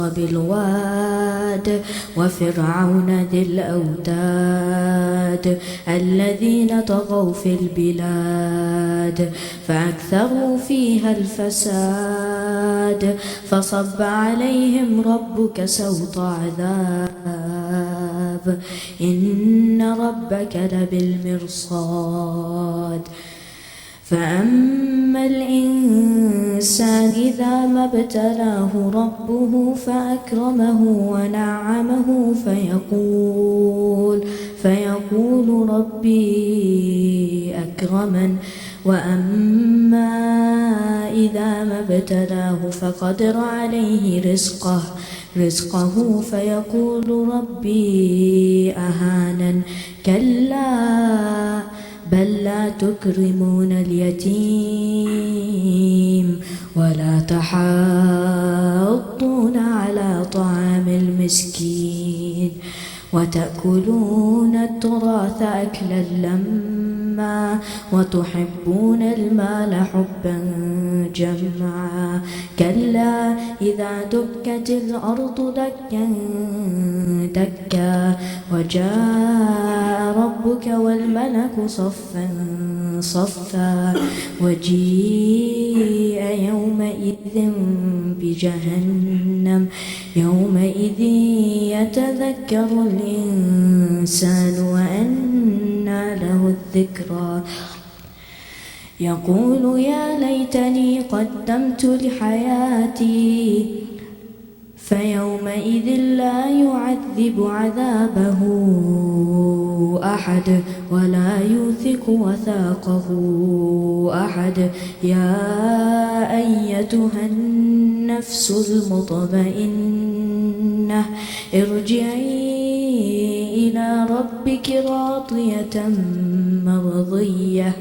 بالواد وفرعون ذي الأوتاد الذين طغوا في البلاد فأكثروا فيها الفساد فصب عليهم ربك سوط عذاب إن ربك لبالمرصاد فأما الإنسان إذا ما ابتلاه ربه فأكرمه ونعمه فيقول ربي أكرمن وأما إذا ما ابتلاه فقدر عليه رزقه فيقول ربي أهانن كلا بل لا تكرمون اليتيم ولا تحاضون على طعام المسكين وتأكلون التراث أكلا لما وتحبون المال حبا جمعا كلا إذا دكت الأرض دكا دكا وجاء ربك والملك صفا صفا وجيء يومئذ بجهنم يومئذ يتذكر الإنسان وأنى له الذكرى يقول يا ليتني قدمت لحياتي فيومئذ لا يعذب عذابه أحد ولا يوثق وثاقه أحد يا أيتها النفس المطمئنة ارجعي إلى ربك راضية مرضية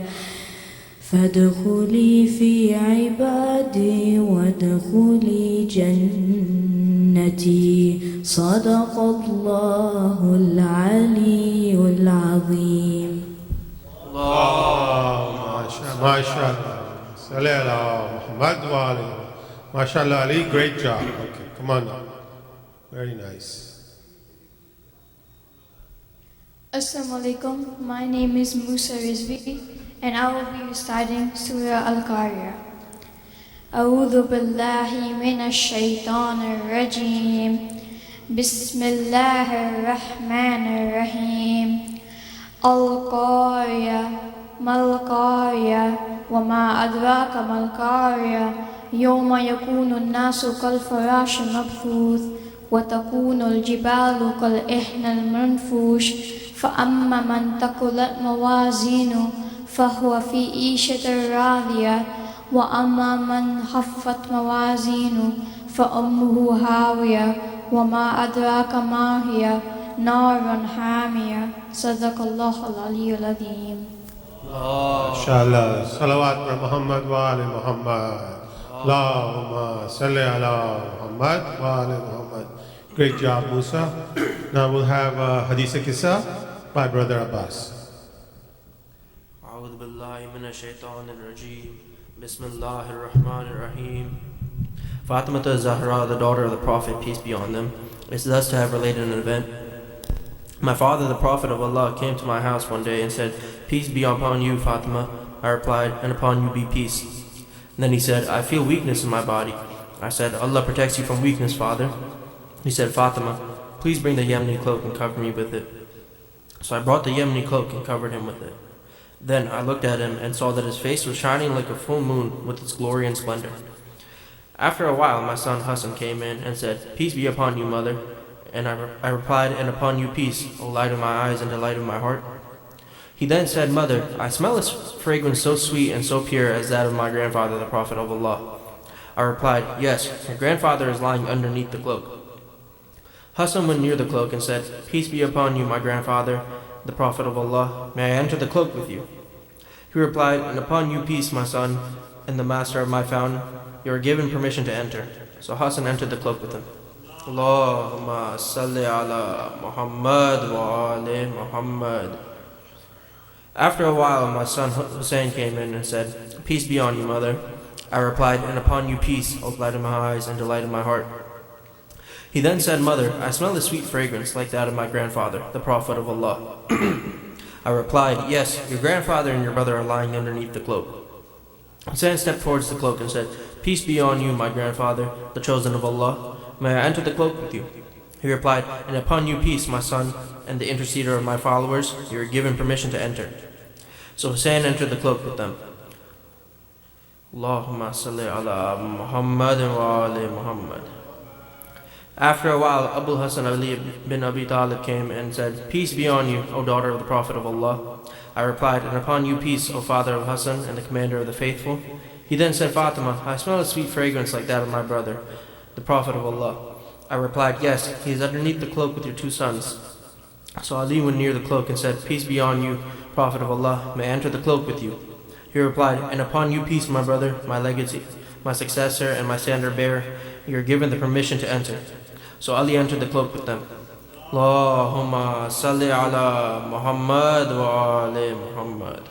فادخلي في عبادي وادخلي جنتي صدق الله العلي العظيم. Allah, mashallah. Salli ala Muhammad wa ali. Mashallah Ali, great job. Okay, come on now. Very nice. Assalamu alaikum. My name is Musa Rizvi and I will be reciting Surah Al-Qari'ah. أعوذ بالله من الشيطان الرجيم بسم الله الرحمن الرحيم القارية ما القارية وما أدراك ما القارية يوم يكون الناس كالفراش المبثوث وتكون الجبال كالإحن المنفوش فأما من ثقلت موازينه فهو في عيشة راضية وأما من خفت موازينه فأمه هاوية وما أدراك ما هي نار حامية صدق الله العلي العظيم. Inshallah. Salawat ala Muhammad wa ali Muhammad. Allahumma salli ala Muhammad wa ali Muhammad. Great job, Musa. Now we'll have Hadith Kissa by Brother Abbas. أعوذ بالله من الشيطان الرجيم بسم الله الرحمن الرحيم Fatima Zahra, the daughter of the Prophet, peace be on them, is thus to have related an event. My father, the Prophet of Allah, came to my house one day and said, "Peace be upon you, Fatima." I replied, "And upon you be peace." And then he said, "I feel weakness in my body." I said, "Allah protects you from weakness, father." He said, "Fatima, please bring the Yemeni cloak and cover me with it." So I brought the Yemeni cloak and covered him with it. Then I looked at him and saw that his face was shining like a full moon with its glory and splendor. After a while, my son Hassan came in and said, "Peace be upon you, mother." And I replied, "And upon you peace, O light of my eyes and delight of my heart." He then said, "Mother, I smell a fragrance so sweet and so pure as that of my grandfather, the Prophet of Allah." I replied, "Yes, your grandfather is lying underneath the cloak." Hassan went near the cloak and said, "Peace be upon you, my grandfather, the Prophet of Allah. May I enter the cloak with you?" He replied, "And upon you peace, my son, and the master of my fountain. You are given permission to enter." So Hassan entered the cloak with him. Allahumma salli ala Muhammad wa ali Muhammad. After a while, my son Hussein came in and said, "Peace be on you, mother." I replied, "And upon you peace, O light of my eyes and delight of my heart." He then said, Mother, I smell a sweet fragrance like that of my grandfather, the Prophet of Allah. I replied, Yes, your grandfather and your brother are lying underneath the cloak. Hussein stepped towards the cloak and said, Peace be on you, my grandfather, the chosen of Allah. May I enter the cloak with you? He replied, And upon you peace, my son, and the interceder of my followers, you are given permission to enter. So Hussein entered the cloak with them. Allahumma salli ala Muhammad wa ali Muhammad. After a while, Abu Hassan Ali bin Abi Talib came and said, Peace be on you, O daughter of the Prophet of Allah. I replied, And upon you peace, O father of Hassan and the commander of the faithful. He then said, Fatima, I smell a sweet fragrance like that of my brother, the Prophet of Allah. I replied, Yes, he is underneath the cloak with your two sons. So Ali went near the cloak and said, Peace be on you, Prophet of Allah, may I enter the cloak with you? He replied, And upon you peace, my brother, my legacy, my successor, and my standard bearer, you are given the permission to enter. So Ali entered the cloak with them. Allahumma salli ala Muhammad wa ali Muhammad.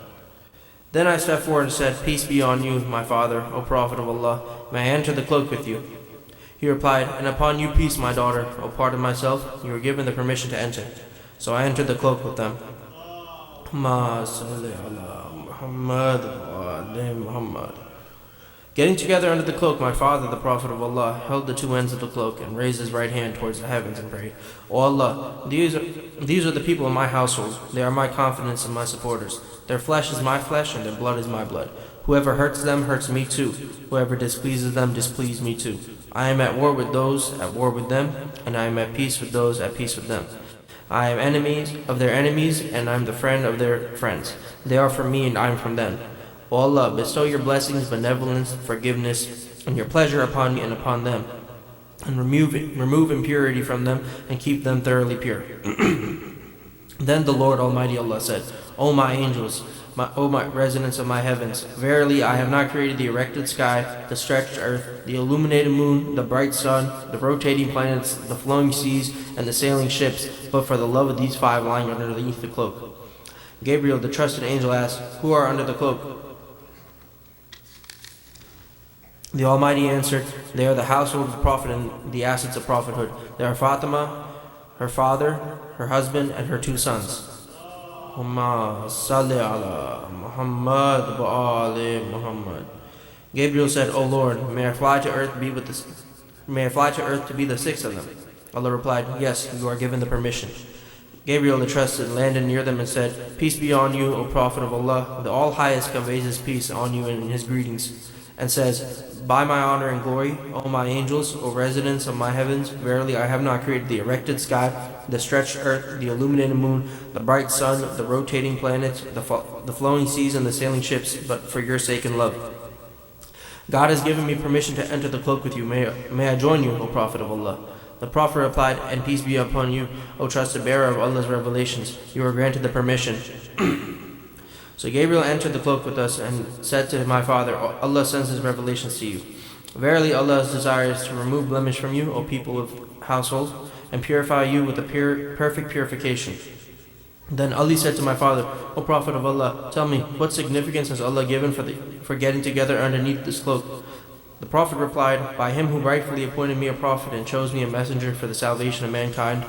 Then I stepped forward and said, Peace be on you, my father, O Prophet of Allah, may I enter the cloak with you? He replied, And upon you peace, my daughter, O pardon myself, you are given the permission to enter. So I entered the cloak with them. Allahumma salli ala Muhammad wa ali Muhammad. Getting together under the cloak, my father, the Prophet of Allah, held the two ends of the cloak and raised his right hand towards the heavens and prayed, O Allah, these are the people of my household. They are my confidence and my supporters. Their flesh is my flesh and their blood is my blood. Whoever hurts them hurts me too. Whoever displeases them displeases me too. I am at war with those at war with them, and I am at peace with those at peace with them. I am enemies of their enemies, and I am the friend of their friends. They are from me and I am from them. O Allah, bestow your blessings, benevolence, forgiveness, and your pleasure upon me and upon them, and remove impurity from them, and keep them thoroughly pure. Then the Lord Almighty Allah said, O my angels, O my residents of my heavens, verily I have not created the erected sky, the stretched earth, the illuminated moon, the bright sun, the rotating planets, the flowing seas, and the sailing ships, but for the love of these five lying underneath the cloak. Gabriel, the trusted angel, asked, Who are under the cloak? The Almighty answered, They are the household of the Prophet and the assets of prophethood. They are Fatima, her father, her husband, and her two sons. Allahumma salli ala Muhammad wa ali Muhammad. Gabriel said, O Lord, may I fly to earth to be the sixth of them? Allah replied, Yes, you are given the permission. Gabriel the trusted landed near them and said, Peace be on you, O Prophet of Allah. The All-Highest conveys his peace on you in his greetings, and says, By my honor and glory, O my angels, O residents of my heavens, verily I have not created the erected sky, the stretched earth, the illuminated moon, the bright sun, the rotating planets, the flowing seas, and the sailing ships, but for your sake and love. God has given me permission to enter the cloak with you. May I join you, O Prophet of Allah? The Prophet replied, And peace be upon you, O trusted bearer of Allah's revelations. You are granted the permission. So Gabriel entered the cloak with us and said to my father, Allah sends his revelations to you. Verily Allah's desire is to remove blemish from you, O people of household, and purify you with a perfect purification. Then Ali said to my father, O Prophet of Allah, tell me, what significance has Allah given for getting together underneath this cloak? The Prophet replied, By him who rightfully appointed me a prophet and chose me a messenger for the salvation of mankind.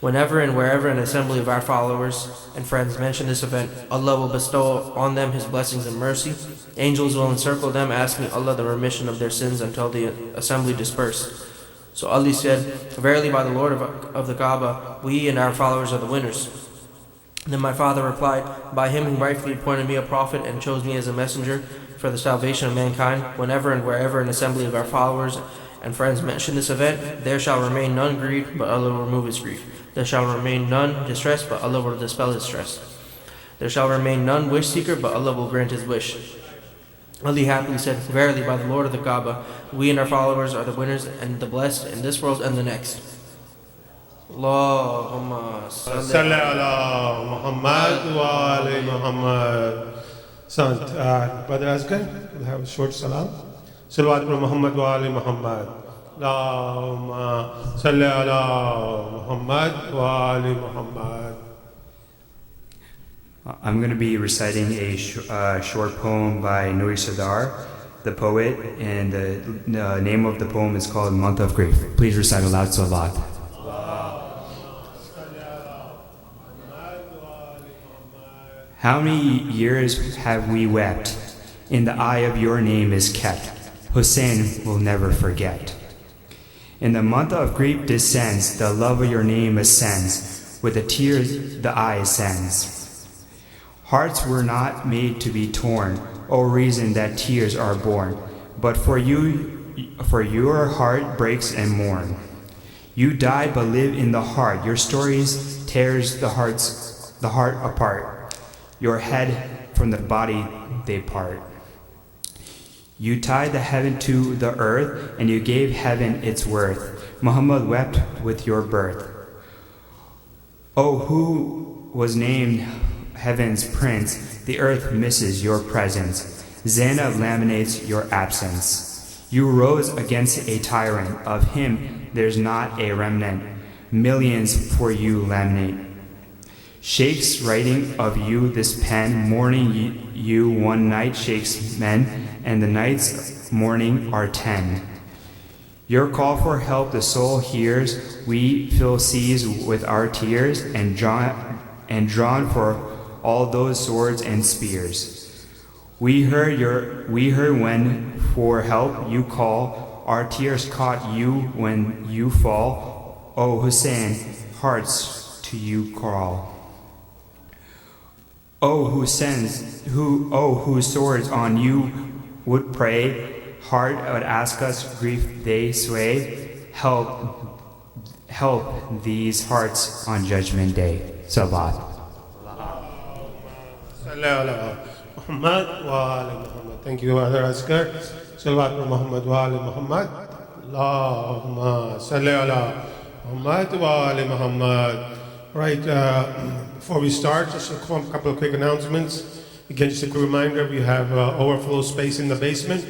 Whenever and wherever an assembly of our followers and friends mention this event, Allah will bestow on them His blessings and mercy. Angels will encircle them, asking Allah the remission of their sins until the assembly disperse. So Ali said, Verily by the Lord of the Kaaba, we and our followers are the winners. Then my father replied, By him who rightfully appointed me a prophet and chose me as a messenger for the salvation of mankind, whenever and wherever an assembly of our followers and friends mention this event, there shall remain none grieved, but Allah will remove his grief. There shall remain none distressed, but Allah will dispel his stress. There shall remain none wish seeker, but Allah will grant his wish. Ali happily said, Verily by the Lord of the Kaaba, we and our followers are the winners and the blessed in this world and the next. Allahumma salli ala Muhammad wa ali Muhammad. Son, Brother Asghar, we'll have a short salam. Salawat ala Muhammad wa ali Muhammad. Allahumma salli ala Muhammad wa ali Muhammad. I'm going to be reciting a short poem by Nouri Sadar. the poet, and the name of the poem is called Month of Grief. Please recite aloud Salawat. How many years have we wept? In the eye of your name is kept. Hussein will never forget. In the month of grief descends, the love of your name ascends. With the tears the eye ascends. Hearts were not made to be torn, O reason that tears are born. But for your heart breaks and mourn. You died but live in the heart. Your stories tears the heart apart. Your head from the body they part. You tied the heaven to the earth, and you gave heaven its worth. Muhammad wept with your birth. Oh, who was named heaven's prince? The earth misses your presence. Zainab laminates your absence. You rose against a tyrant. Of him there's not a remnant. Millions for you laminate. Sheikh's writing of you this pen, mourning you one night shakes men, and the nights mourning are 10. Your call for help the soul hears, we fill seas with our tears, and drawn for all those swords and spears. We heard when for help you call, our tears caught you when you fall. O Hussein, hearts to you crawl. Whose swords on you would pray, heart would ask us, grief they sway. Help these hearts on Judgment Day. Salat. Thank you, Brother Asghar. Salawat wa Muhammad wa ali Muhammad. Allahumma salli ala Muhammad wa ali Muhammad. Right, before we start, just a couple of quick announcements. Again, just a quick reminder, we have overflow space in the basement.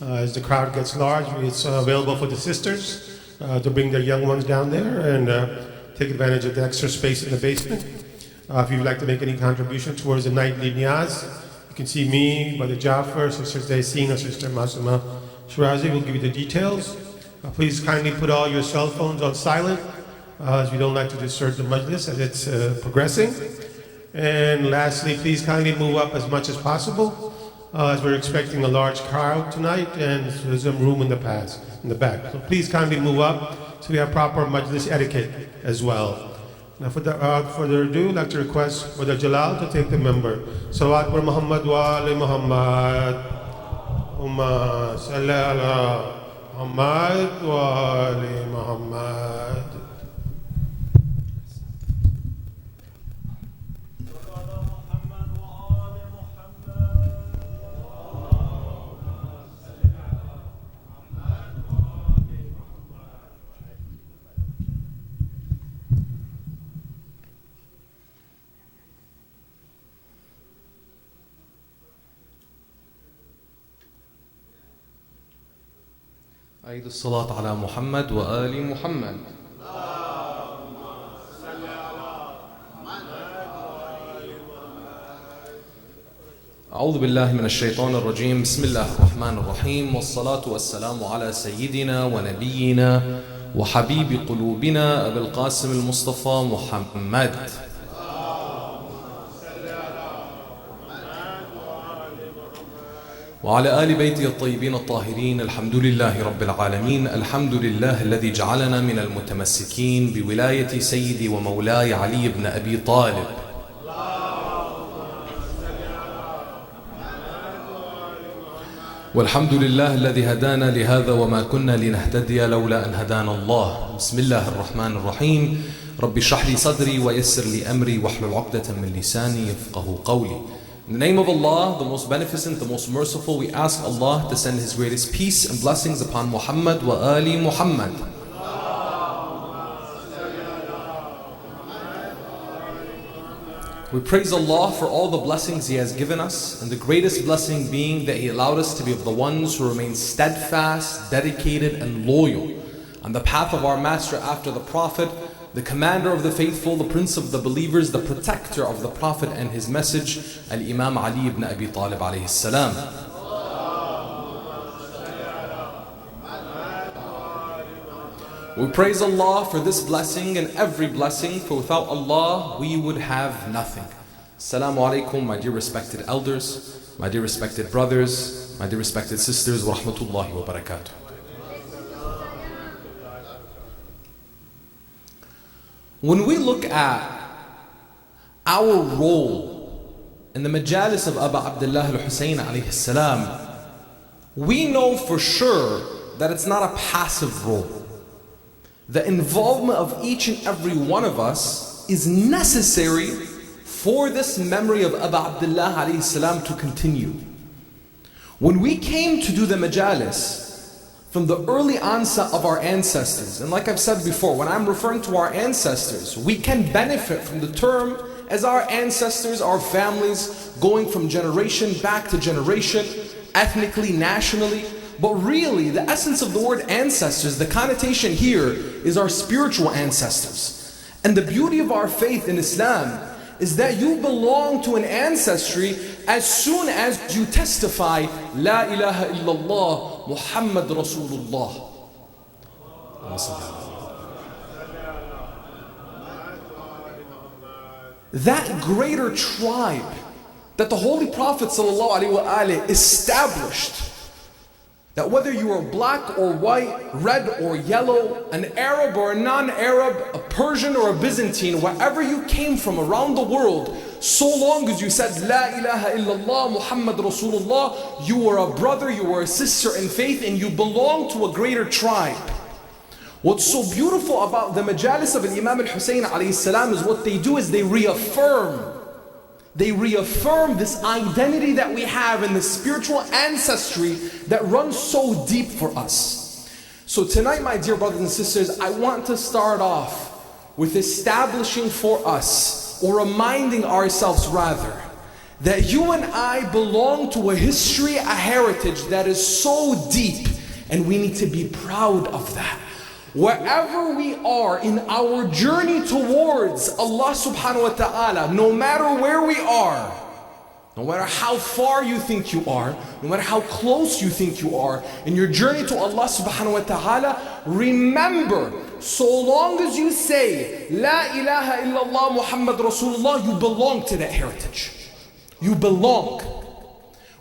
As the crowd gets large, it's available for the sisters to bring their young ones down there and take advantage of the extra space in the basement. If you'd like to make any contribution towards the nightly niyaz, you can see me, Brother Jafar, Sister Zaysin, or Sister Masuma Shirazi. We'll give you the details. Please kindly put all your cell phones on silent, as we don't like to disturb the majlis as it's progressing. And lastly, please kindly move up as much as possible, as we're expecting a large crowd tonight, and there's some room in the back. So please kindly move up so we have proper majlis etiquette as well. Now, without further ado, I'd like to request Brother Jalal to take the member. Salawat wa Muhammad wa ali Muhammad. Umma salli ala Muhammad wa ali Muhammad. أعيد الصلاة على محمد وآل محمد. أعوذ بالله من الشيطان الرجيم. بسم الله الرحمن الرحيم، والصلاة والسلام على سيدنا ونبينا وحبيب قلوبنا أبي القاسم المصطفى محمد. وعلى آل بيته الطيبين الطاهرين. الحمد لله رب العالمين. الحمد لله الذي جعلنا من المتمسكين بولاية سيدي ومولاي علي بن أبي طالب. والحمد لله الذي هدانا لهذا وما كنا لنهتدي لولا أن هدانا الله. بسم الله الرحمن الرحيم. رب اشرح لي صدري ويسر لي أمري واحلل عقدة من لساني يفقهوا قولي. In the name of Allah, the most beneficent, the most merciful, we ask Allah to send His greatest peace and blessings upon Muhammad wa ali Muhammad. We praise Allah for all the blessings He has given us, and the greatest blessing being that He allowed us to be of the ones who remain steadfast, dedicated and loyal on the path of our Master after the Prophet, the commander of the faithful, the prince of the believers, the protector of the Prophet and his message, Al-Imam Ali ibn Abi Talib alayhi salam. We praise Allah for this blessing and every blessing, for without Allah we would have nothing. Assalamu alaikum, my dear respected elders, my dear respected brothers, my dear respected sisters, wa rahmatullahi wa barakatuh. When we look at our role in the majalis of Aba Abdullah al-Husayn alayhi salam, we know for sure that it's not a passive role. The involvement of each and every one of us is necessary for this memory of Aba Abdullah alayhi salam to continue. When we came to do the majalis from the early onset of our ancestors, and like I've said before, when I'm referring to our ancestors, we can benefit from the term as our ancestors, our families, going from generation back to generation, ethnically, nationally. But really, the essence of the word ancestors, the connotation here is our spiritual ancestors. And the beauty of our faith in Islam is that you belong to an ancestry as soon as you testify, La ilaha illallah, Muhammad Rasulullah. That greater tribe that the Holy Prophet ﷺ established, that whether you are black or white, red or yellow, an Arab or a non-Arab, a Persian or a Byzantine, wherever you came from around the world, so long as you said La ilaha illallah Muhammad Rasulullah, you are a brother, you are a sister in faith, and you belong to a greater tribe. What's so beautiful about the majalis of Imam al-Husayn alayhi salam is what they do is they reaffirm this identity that we have in the spiritual ancestry that runs so deep for us. So tonight, my dear brothers and sisters, I want to start off with establishing for us, or reminding ourselves rather, that you and I belong to a history, a heritage that is so deep, and we need to be proud of that. Wherever we are in our journey towards Allah subhanahu wa ta'ala, no matter where we are, no matter how far you think you are, no matter how close you think you are, in your journey to Allah subhanahu wa ta'ala, remember, so long as you say, La ilaha illallah Muhammad Rasulullah, you belong to that heritage. You belong.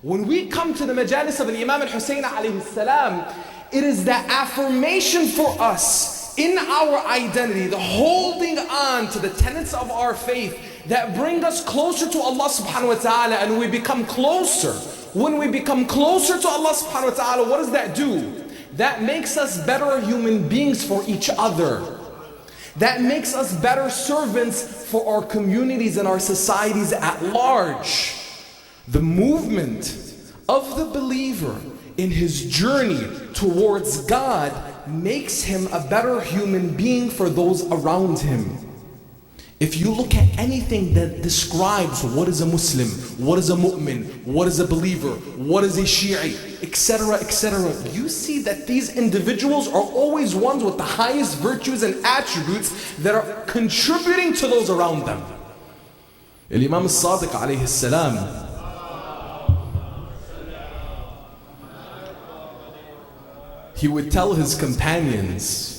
When we come to the majalis of Imam al-Husayn alayhi salam, it is the affirmation for us in our identity, the holding on to the tenets of our faith that bring us closer to Allah subhanahu wa ta'ala, and we become closer. When we become closer to Allah subhanahu wa ta'ala, what does that do? That makes us better human beings for each other. That makes us better servants for our communities and our societies at large. The movement of the believer in his journey towards God makes him a better human being for those around him. If you look at anything that describes what is a Muslim, what is a mu'min, what is a believer, what is a Shi'i, etc., etc., you see that these individuals are always ones with the highest virtues and attributes that are contributing to those around them. Imam al-Sadiq alayhi salam, he would tell his companions,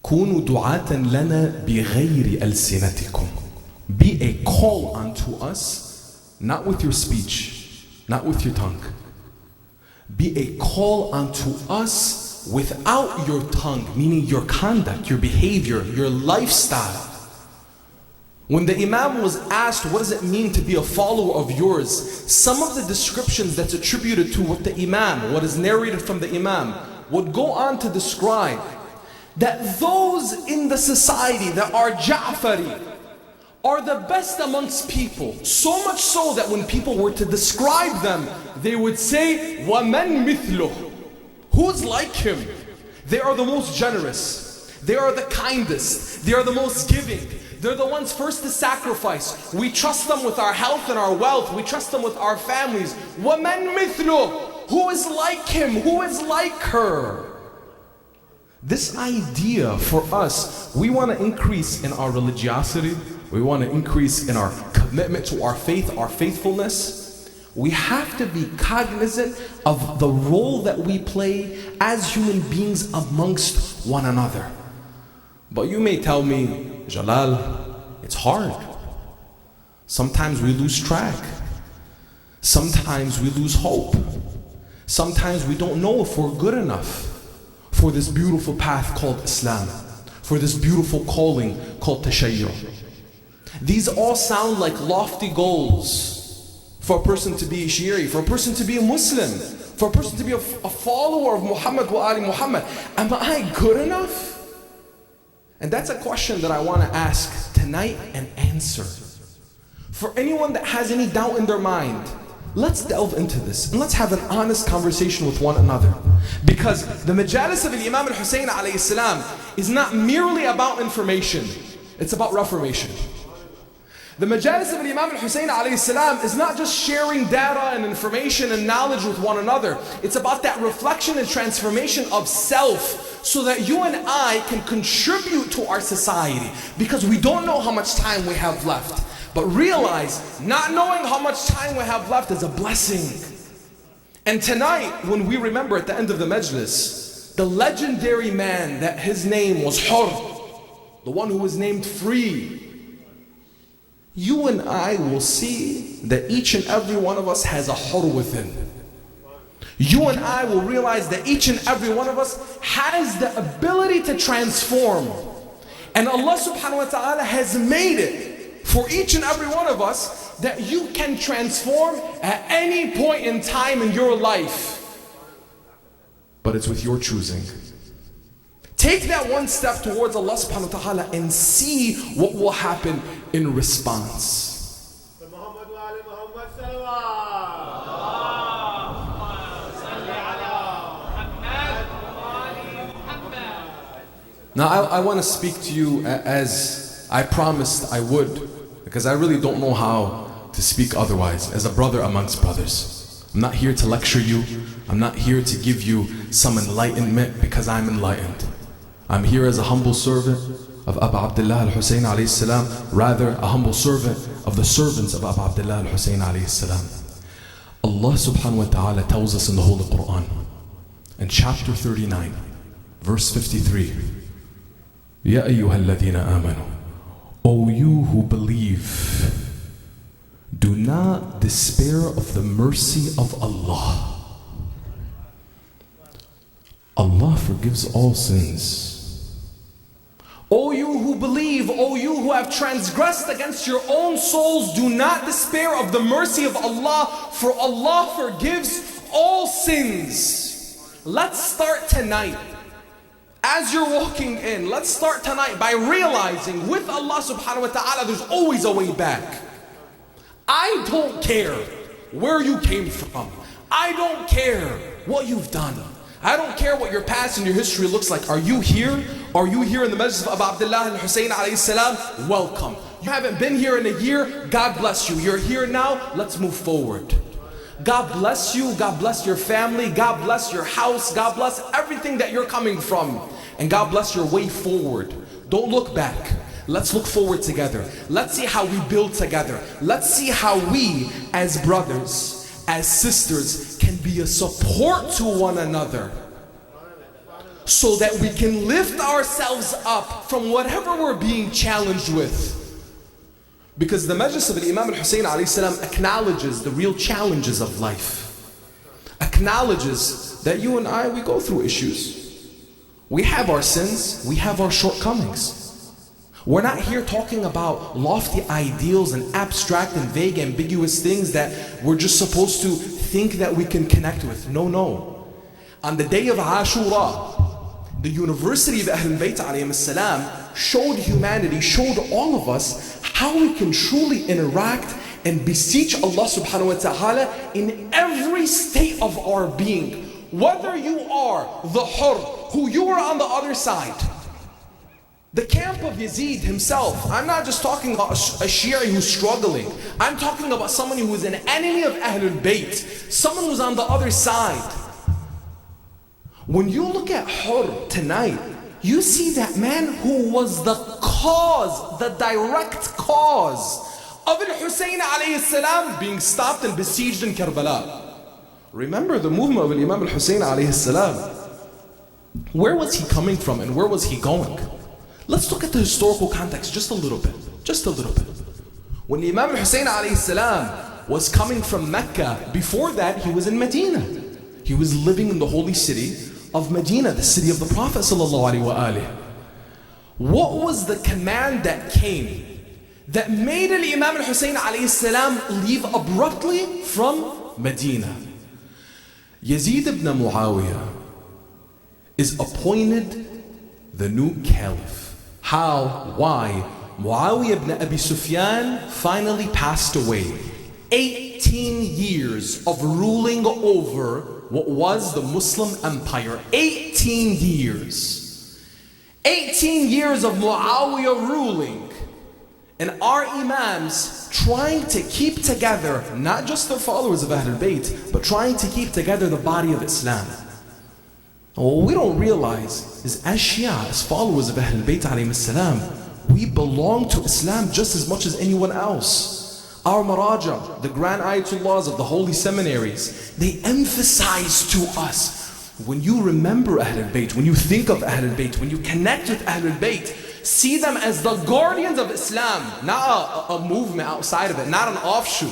كونوا دعاة لنا بغير ألسنتكم. Be a call unto us, not with your speech, not with your tongue. Be a call unto us without your tongue, meaning your conduct, your behavior, your lifestyle. When the Imam was asked, what does it mean to be a follower of yours? Some of the descriptions that's attributed to what the Imam, what is narrated from the Imam, would go on to describe that those in the society that are Ja'fari are the best amongst people. So much so that when people were to describe them, they would say, وَمَنْ مِثْلُهُ. Who's like him? They are the most generous. They are the kindest. They are the most giving. They're the ones first to sacrifice. We trust them with our health and our wealth. We trust them with our families. وَمَنْ مِثْلُهُ. Who is like him? Who is like her? This idea for us, we want to increase in our religiosity. We want to increase in our commitment to our faith, our faithfulness. we have to be cognizant of the role that we play as human beings amongst one another. But you may tell me, Jalal, it's hard. Sometimes we lose track. Sometimes we lose hope. Sometimes we don't know if we're good enough for this beautiful path called Islam, for this beautiful calling called Tashayyu'. These all sound like lofty goals for a person to be a Shi'i, for a person to be a Muslim, for a person to be a follower of Muhammad wa Ali Muhammad. Am I good enough? And that's a question that I want to ask tonight and answer. For anyone that has any doubt in their mind, let's delve into this and let's have an honest conversation with one another. Because the Majalis of Imam al-Hussein alayhi salam is not merely about information, it's about reformation. The Majalis of Imam al-Hussein alayhi salam is not just sharing data and information and knowledge with one another. It's about that reflection and transformation of self so that you and I can contribute to our society, because we don't know how much time we have left. But realize, not knowing how much time we have left is a blessing. And tonight, when we remember at the end of the majlis, the legendary man that his name was Hur, the one who was named free, you and I will see that each and every one of us has a Hur within. You and I will realize that each and every one of us has the ability to transform. And Allah subhanahu wa ta'ala has made it for each and every one of us that you can transform at any point in time in your life. But it's with your choosing. Take that one step towards Allah subhanahu wa ta'ala and see what will happen in response. Now I want to speak to you as I promised I would, because I really don't know how to speak otherwise, as a brother amongst brothers. I'm not here to lecture you. I'm not here to give you some enlightenment because I'm enlightened. I'm here as a humble servant of Abu Abdullah al-Hussein alayhi salam, rather a humble servant of the servants of Abu Abdullah al-Hussein alayhi salam. Allah subhanahu wa ta'ala tells us in the Holy Quran, in chapter 39, verse 53, Ya ayyuha alladhina amanu, O you who believe, do not despair of the mercy of Allah. Allah forgives all sins. O you who believe, O you who have transgressed against your own souls, do not despair of the mercy of Allah, for Allah forgives all sins. Let's start tonight. As you're walking in, let's start tonight by realizing with Allah subhanahu wa ta'ala there's always a way back. I don't care where you came from. I don't care what you've done. I don't care what your past and your history looks like. Are you here? Are you here in the Majlis of Abu Abdullah al-Hussein alayhi salam? Welcome. You haven't been here in a year? God bless you. You're here now? Let's move forward. God bless you. God bless your family. God bless your house. God bless everything that you're coming from. And God bless your way forward. Don't look back. Let's look forward together. Let's see how we build together. Let's see how we as brothers, as sisters, can be a support to one another, so that we can lift ourselves up from whatever we're being challenged with. Because the Majlis of Imam al-Hussein alayhi salam acknowledges the real challenges of life. Acknowledges that you and I, we go through issues. We have our sins, we have our shortcomings. We're not here talking about lofty ideals and abstract and vague, ambiguous things that we're just supposed to think that we can connect with. No, no. On the day of Ashura, the University of Ahlul Bayt alayhim salam showed humanity, showed all of us how we can truly interact and beseech Allah subhanahu wa ta'ala in every state of our being. Whether you are the Hur, who you are on the other side, the camp of Yazid himself. I'm not just talking about a Shi'i who's struggling. I'm talking about someone who is an enemy of Ahlul Bayt, someone who's on the other side. When you look at Hur tonight, you see that man who was the cause, the direct cause of Al-Hussein alayhi salam being stopped and besieged in Karbala. Remember the movement of Imam Al-Hussein alayhi salam. Where was he coming from and where was he going? Let's look at the historical context just a little bit. Just a little bit. When Imam Al-Hussein alayhi salam was coming from Mecca, before that he was in Medina. He was living in the holy city of Medina, the city of the Prophet sallallahu alaihi wasallam. What was the command that came that made Imam Al-Hussein alayhi salam leave abruptly from Medina? Yazid ibn Muawiyah is appointed the new caliph. How? Why? Muawiyah ibn Abi Sufyan finally passed away. 18 years of ruling over what was the Muslim empire. 18 years. 18 years of Muawiyah ruling. And our imams trying to keep together, not just the followers of Ahlul Bayt, but trying to keep together the body of Islam. What we don't realize is as Shia, as followers of Ahlul Bayt alayhim salam, we belong to Islam just as much as anyone else. Our Maraja, the grand Ayatullahs of the holy seminaries, they emphasize to us, when you remember Ahlul Bayt, when you think of Ahlul Bayt, when you connect with Ahlul Bayt, see them as the guardians of Islam, not a movement outside of it, not an offshoot.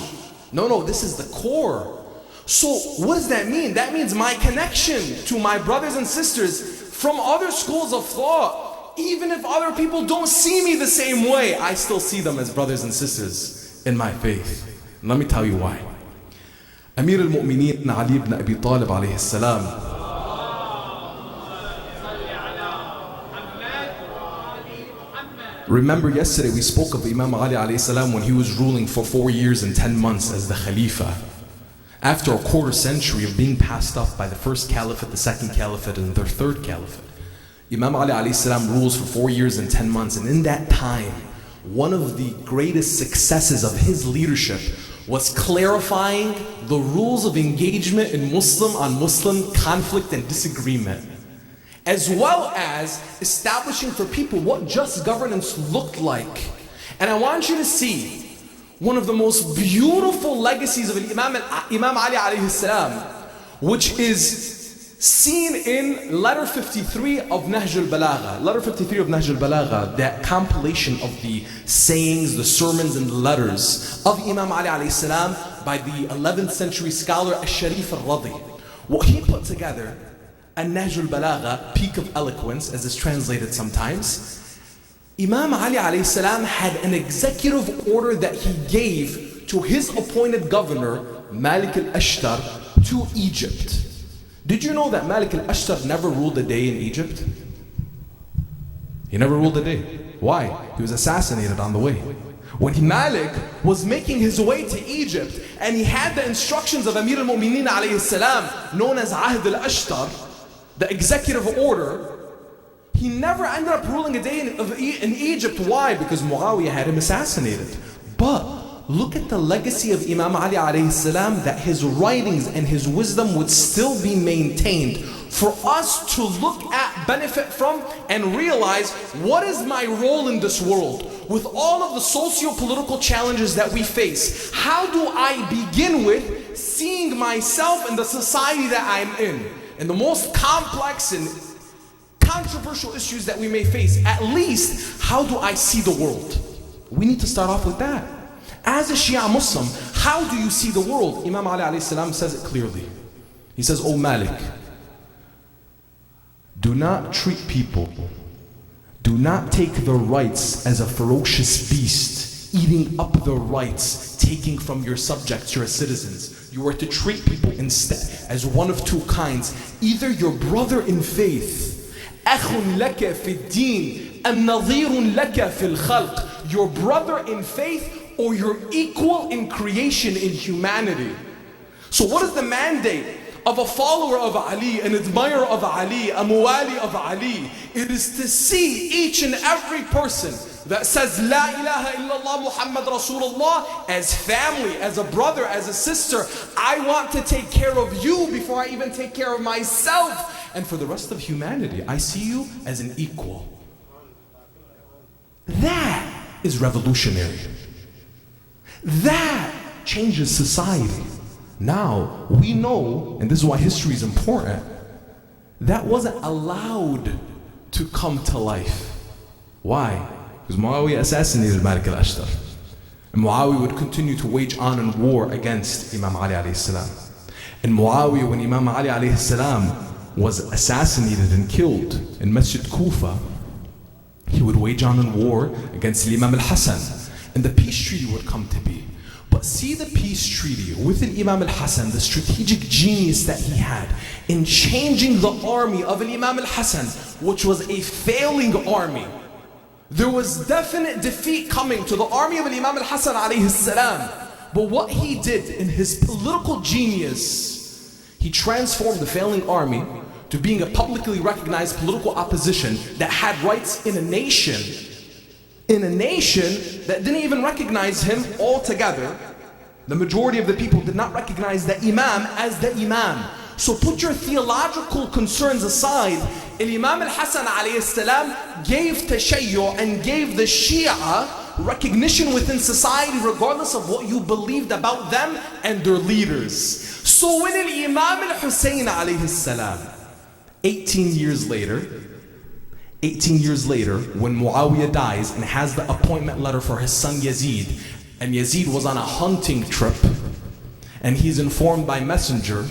No, this is the core. So what does that mean? That means my connection to my brothers and sisters from other schools of thought, even if other people don't see me the same way, I still see them as brothers and sisters in my faith. And let me tell you why. Amir al-Mu'mineen Ali ibn Abi Talib alayhi salam, remember yesterday we spoke of Imam Ali alayhi salam when he was ruling for 4 years and 10 months as the Khalifa. After a quarter century of being passed up by the first caliphate, the second caliphate, and the third caliphate, Imam Ali alayhi salam rules for 4 years and 10 months. And in that time, one of the greatest successes of his leadership was clarifying the rules of engagement in Muslim on Muslim conflict and disagreement, as well as establishing for people what just governance looked like. And I want you to see one of the most beautiful legacies of Imam Ali alayhi salam, which is seen in letter 53 of Nahj al-Balagha. Letter 53 of Nahj al-Balagha, that compilation of the sayings, the sermons and the letters of Imam Ali alayhi salam by the 11th century scholar Al-Sharif al-Radi. What he put together, Nahj al-Balagha, peak of eloquence, as is translated sometimes. Imam Ali alayhi salam had an executive order that he gave to his appointed governor, Malik al-Ashtar, to Egypt. Did you know that Malik al-Ashtar never ruled a day in Egypt? He never ruled a day. Why? He was assassinated on the way. When Malik was making his way to Egypt and he had the instructions of Amir al-Mu'mineen alayhi salam, known as Ahd al-Ashtar, the executive order, he never ended up ruling a day in Egypt. Why? Because Muawiyah had him assassinated. But look at the legacy of Imam Ali alayhi salam, that his writings and his wisdom would still be maintained for us to look at, benefit from, and realize, what is my role in this world? With all of the socio-political challenges that we face, how do I begin with seeing myself in the society that I'm in the most complex and controversial issues that we may face? At least, how do I see the world? We need to start off with that. As a Shia Muslim, how do you see the world? Imam Ali alayhi salam says it clearly. He says, O Malik, do not treat people, do not take their rights as a ferocious beast, eating up their rights, taking from your subjects, your citizens. You are to treat people instead as one of two kinds. Either your brother in faith, أخٌ لك في الدين النظير لك في الخلق, your brother in faith, or your equal in creation, in humanity. So what is the mandate of a follower of Ali, an admirer of Ali, a muwali of Ali? It is to see each and every person that says La ilaha illallah Muhammad Rasulullah as family, as a brother, as a sister. I want to take care of you before I even take care of myself. And for the rest of humanity, I see you as an equal. That is revolutionary. That changes society. Now, we know, and this is why history is important, that wasn't allowed to come to life. Why? Because Muawiyah assassinated Malik al-Ashtar. And Muawiyah would continue to wage on in war against Imam Ali alayhi salam. And Muawiyah, when Imam Ali alayhi salam was assassinated and killed in Masjid Kufa, he would wage on in war against Imam al-Hassan. And the peace treaty would come to be. But see the peace treaty within Imam al-Hassan, the strategic genius that he had in changing the army of Imam al-Hassan, which was a failing army. There was definite defeat coming to the army of Imam al-Hassan alayhi salam. But what he did in his political genius, he transformed the failing army to being a publicly recognized political opposition that had rights in a nation that didn't even recognize him altogether. The majority of the people did not recognize the Imam as the Imam. So put your theological concerns aside. Imam al-Hassan alayhi salam gave Tashayyu and gave the Shia recognition within society regardless of what you believed about them and their leaders. So when Imam al-Hussein alayhi salam, 18 years later, when Muawiyah dies and has the appointment letter for his son Yazid, and Yazid was on a hunting trip, and he's informed by messenger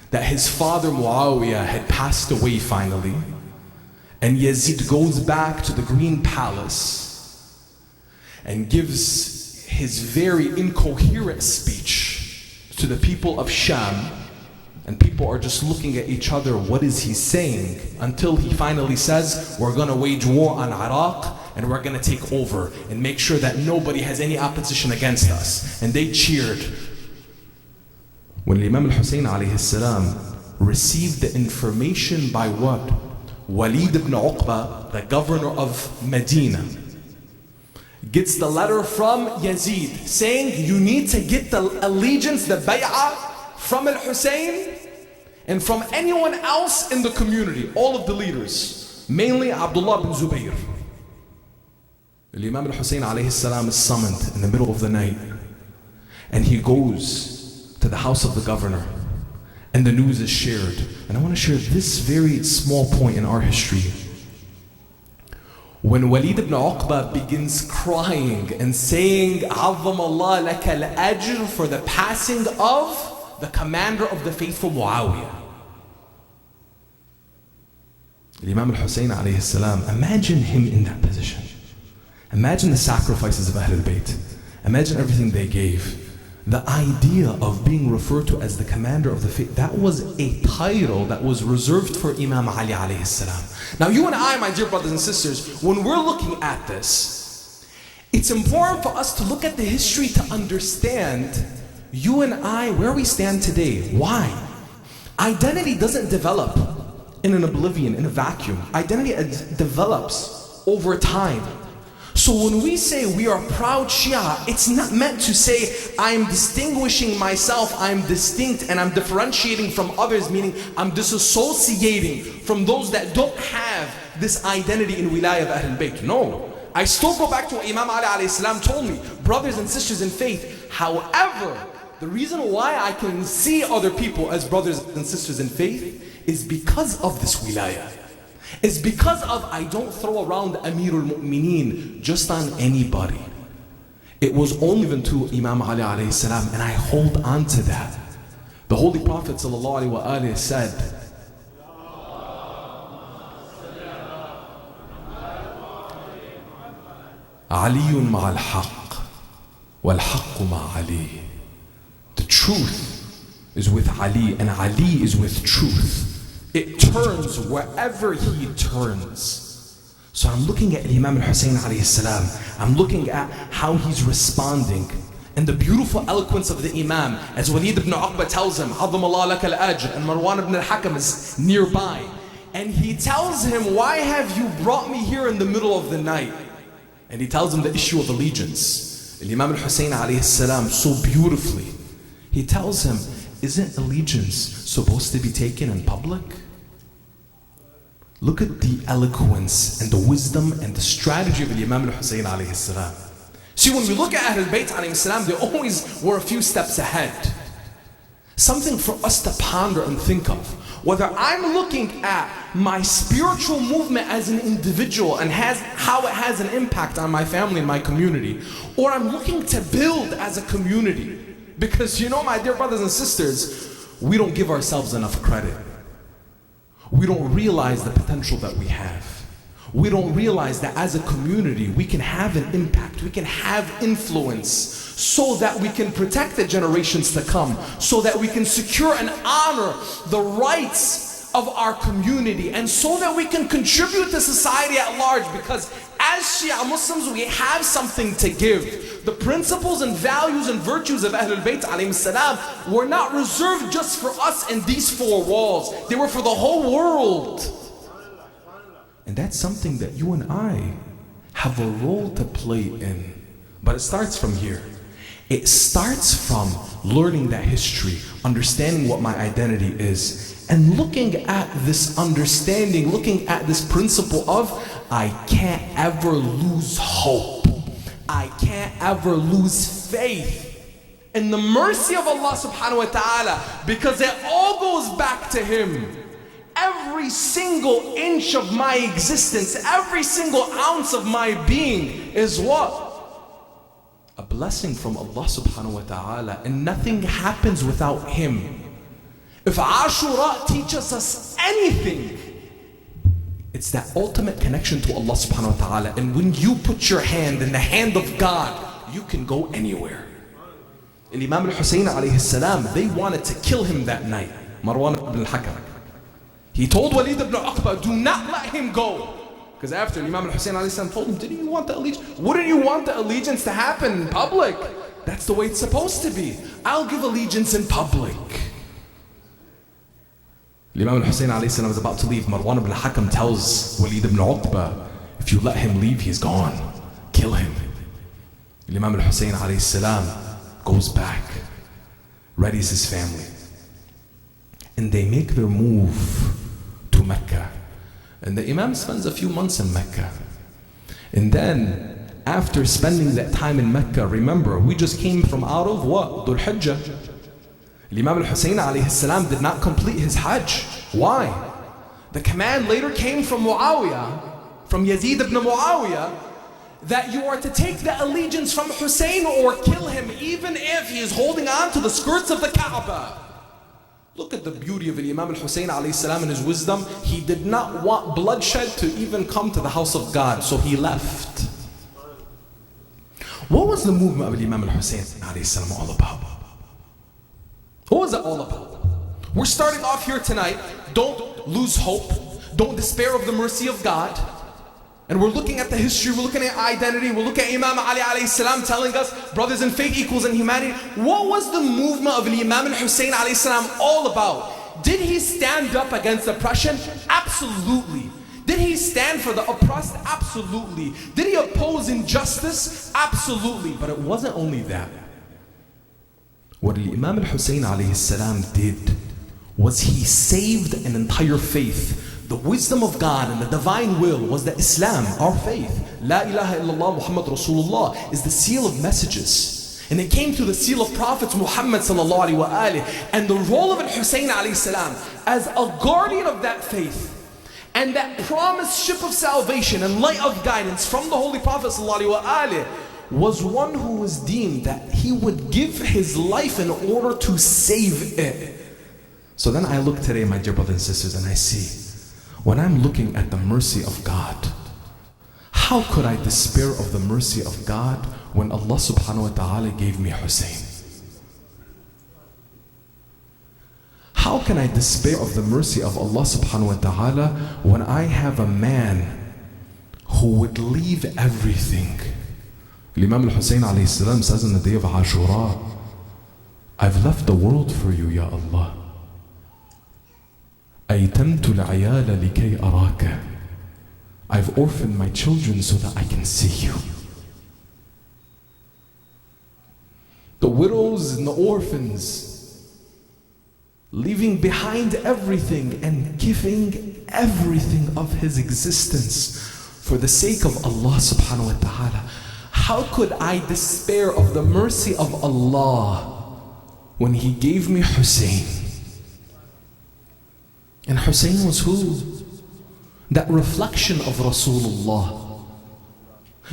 that his father Muawiyah had passed away finally, and Yazid goes back to the Green Palace and gives his very incoherent speech to the people of Sham. And people are just looking at each other, what is he saying? Until he finally says, we're going to wage war on Iraq and we're going to take over and make sure that nobody has any opposition against us. And they cheered. When Imam al-Hussein alayhi salam received the information by what? Walid ibn Uqba, the governor of Medina, gets the letter from Yazid saying, you need to get the allegiance, the bay'ah from al-Hussein and from anyone else in the community, all of the leaders, mainly Abdullah bin Zubayr. Imam al-Hussein alayhi salam is summoned in the middle of the night, and he goes to the house of the governor, and the news is shared. And I want to share this very small point in our history. When Walid ibn Uqba begins crying and saying, عَظَّمَ اللَّهَ لَكَ الْأَجْرِ, for the passing of the commander of the faithful Muawiyah. Imam al-Hussein alayhi salam, imagine him in that position. Imagine the sacrifices of Ahlul Bayt. Imagine everything they gave. The idea of being referred to as the commander of the faith, that was a title that was reserved for Imam Ali alayhi salam. Now you and I, my dear brothers and sisters, when we're looking at this, it's important for us to look at the history to understand you and I, where we stand today. Why? Identity doesn't develop in an oblivion, in a vacuum. Identity develops over time. So when we say we are proud Shia, it's not meant to say I'm distinguishing myself, I'm distinct and I'm differentiating from others, meaning I'm disassociating from those that don't have this identity in wilayah of Ahlul Bayt. No, I still go back to what Imam Ali alayhi salam told me, brothers and sisters in faith. However, the reason why I can see other people as brothers and sisters in faith is because of this wilayah. It's because of, I don't throw around Amirul Mu'mineen just on anybody. It was only given to Imam Ali alayhi salam, and I hold on to that. The Holy Prophet sallallahu alaihi wasallam said, Aliyun ma'al haqq, wal haqqu ma'ali. The truth is with Ali, and Ali is with truth. It turns wherever he turns. So I'm looking at Imam al-Hussein alayhi salam. I'm looking at how he's responding. And the beautiful eloquence of the Imam, as Walid ibn Uqba tells him, عَظَّمَ اللَّهَ لَكَ الْأَجْرِ, and Marwan ibn al-Hakam is nearby. And he tells him, why have you brought me here in the middle of the night? And he tells him the issue of allegiance. Imam al-Hussein alayhi salam, so beautifully, he tells him, isn't allegiance supposed to be taken in public? Look at the eloquence and the wisdom and the strategy of Imam al-Hussein alayhi salam. See, when we look at Ahlul Bayt alayhim salam, they always were a few steps ahead. Something for us to ponder and think of. Whether I'm looking at my spiritual movement as an individual and how it has an impact on my family and my community, or I'm looking to build as a community. Because my dear brothers and sisters, we don't give ourselves enough credit. We don't realize the potential that we have. We don't realize that as a community, we can have an impact, we can have influence, so that we can protect the generations to come, so that we can secure and honor the rights of our community, and so that we can contribute to society at large. Because as Shia Muslims, we have something to give. The principles and values and virtues of Ahlul Bayt alayhim salam were not reserved just for us in these four walls. They were for the whole world. And that's something that you and I have a role to play in. But it starts from here. It starts from learning that history, understanding what my identity is, and looking at this understanding, looking at this principle of, I can't ever lose hope. I can't ever lose faith in the mercy of Allah subhanahu wa ta'ala, because it all goes back to Him. Every single inch of my existence, every single ounce of my being is what? A blessing from Allah subhanahu wa ta'ala, and nothing happens without Him. If Ashura teaches us anything, it's that ultimate connection to Allah subhanahu wa ta'ala. And when you put your hand in the hand of God, you can go anywhere. Imam al-Hussein alayhi salam, they wanted to kill him that night. Marwan ibn al-Hakam. He told Walid ibn Uqba, do not let him go. Because after Imam al-Hussein alayhi salam told him, didn't you want the allegiance? Wouldn't you want the allegiance to happen in public? That's the way it's supposed to be. I'll give allegiance in public. Imam al-Hussein alayhi salam was about to leave. Marwan ibn al-Hakam tells Walid ibn Uqba, if you let him leave, he's gone. Kill him. Imam al-Hussein alayhi salam goes back, readies his family, and they make their move to Mecca. And the Imam spends a few months in Mecca. And then, after spending that time in Mecca, remember, we just came from out of what? Dhul Hijjah. Imam al-Hussein alayhi salam did not complete his Hajj. Why? The command later came from Muawiyah, from Yazid ibn Muawiyah, that you are to take the allegiance from Hussein or kill him, even if he is holding on to the skirts of the Kaaba. Look at the beauty of Imam al-Hussein alayhi salam and his wisdom. He did not want bloodshed to even come to the house of God, so he left. What was the movement of Imam al-Hussein alayhi salam all about? What was it all about? We're starting off here tonight. Don't lose hope. Don't despair of the mercy of God. And we're looking at the history, we're looking at identity, we're looking at Imam Ali alayhi salam telling us brothers and faith equals in humanity. What was the movement of Imam al-Hussein alayhi salam all about? Did he stand up against oppression? Absolutely. Did he stand for the oppressed? Absolutely. Did he oppose injustice? Absolutely. But it wasn't only that. What Imam al-Hussein alayhi salam did was he saved an entire faith. The wisdom of God and the divine will was that Islam, our faith, La ilaha illallah Muhammad Rasulullah, is the seal of messages. And it came through the seal of prophets Muhammad sallallahu alayhi wa alihi. And the role of al-Hussein alayhi salam as a guardian of that faith and that promised ship of salvation and light of guidance from the Holy Prophet sallallahu alayhi wa alihi was one who was deemed that he would give his life in order to save it. So then I look today, my dear brothers and sisters, and I see, when I'm looking at the mercy of God, how could I despair of the mercy of God when Allah subhanahu wa ta'ala gave me Hussein? How can I despair of the mercy of Allah subhanahu wa ta'ala when I have a man who would leave everything? Imam al-Hussein alayhi salam says on the day of Ashura, I've left the world for you, Ya Allah. أيتمت العيال لكي أراك. I've orphaned my children so that I can see you. The widows and the orphans, leaving behind everything and giving everything of his existence for the sake of Allah subhanahu wa ta'ala. How could I despair of the mercy of Allah when He gave me Hussein? And Hussein was who? That reflection of Rasulullah.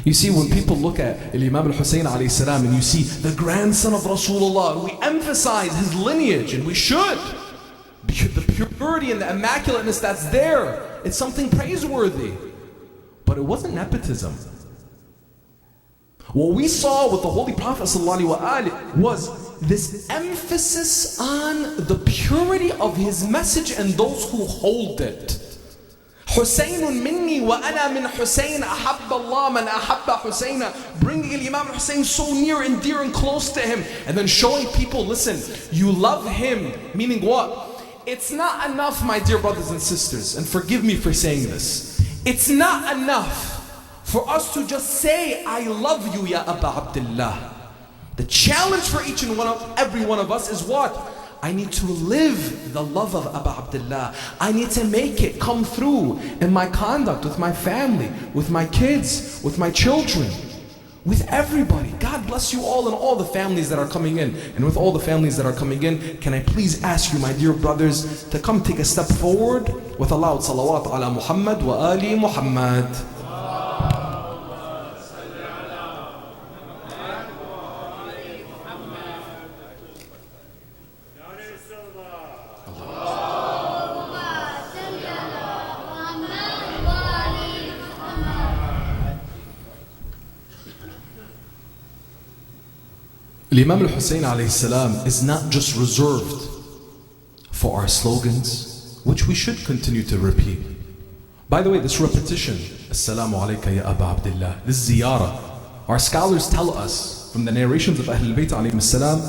You see, when people look at Imam al-Hussein alayhi salam and you see the grandson of Rasulullah, we emphasize his lineage, and we should. The purity and the immaculateness that's there, it's something praiseworthy. But it wasn't nepotism. What we saw with the Holy Prophet ﷺ was this emphasis on the purity of his message and those who hold it. حسين مني وأنا من حسين أحب الله من أحب حسين, bringing Imam Hussein so near and dear and close to him, and then showing people, listen, you love him, meaning what? It's not enough, my dear brothers and sisters, and forgive me for saying this, it's not enough for us to just say, I love you, Ya Aba Abdullah. The challenge for each and every one of us is what? I need to live the love of Aba Abdullah. I need to make it come through in my conduct, with my family, with my kids, with my children, with everybody. God bless you all and all the families that are coming in. And with all the families that are coming in, can I please ask you, my dear brothers, to come take a step forward with a loud salawat ala Muhammad wa ali Muhammad. Imam al-Hussein alayhi salam is not just reserved for our slogans, which we should continue to repeat. By the way, this repetition, Assalamu alayka ya Aba Abdullah, this ziyarah, our scholars tell us from the narrations of Ahlul Bayt alayhim salam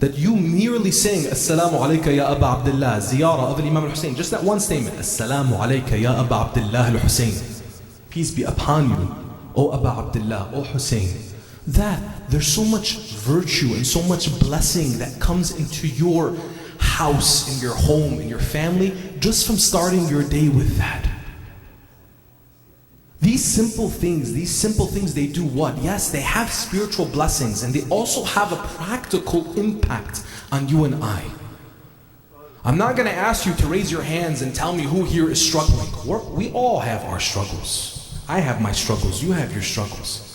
that you merely saying Assalamu alayka ya Aba Abdullah, ziyarah of Imam al-Hussein, just that one statement, Assalamu alayka ya Aba Abdullah al-Hussein, peace be upon you, O Aba Abdullah, O Hussein, that there's so much virtue and so much blessing that comes into your house, in your home, in your family, just from starting your day with that. These simple things, they do what? Yes, they have spiritual blessings, and they also have a practical impact on you and I. I'm not going to ask you to raise your hands and tell me who here is struggling. We all have our struggles. I have my struggles, you have your struggles.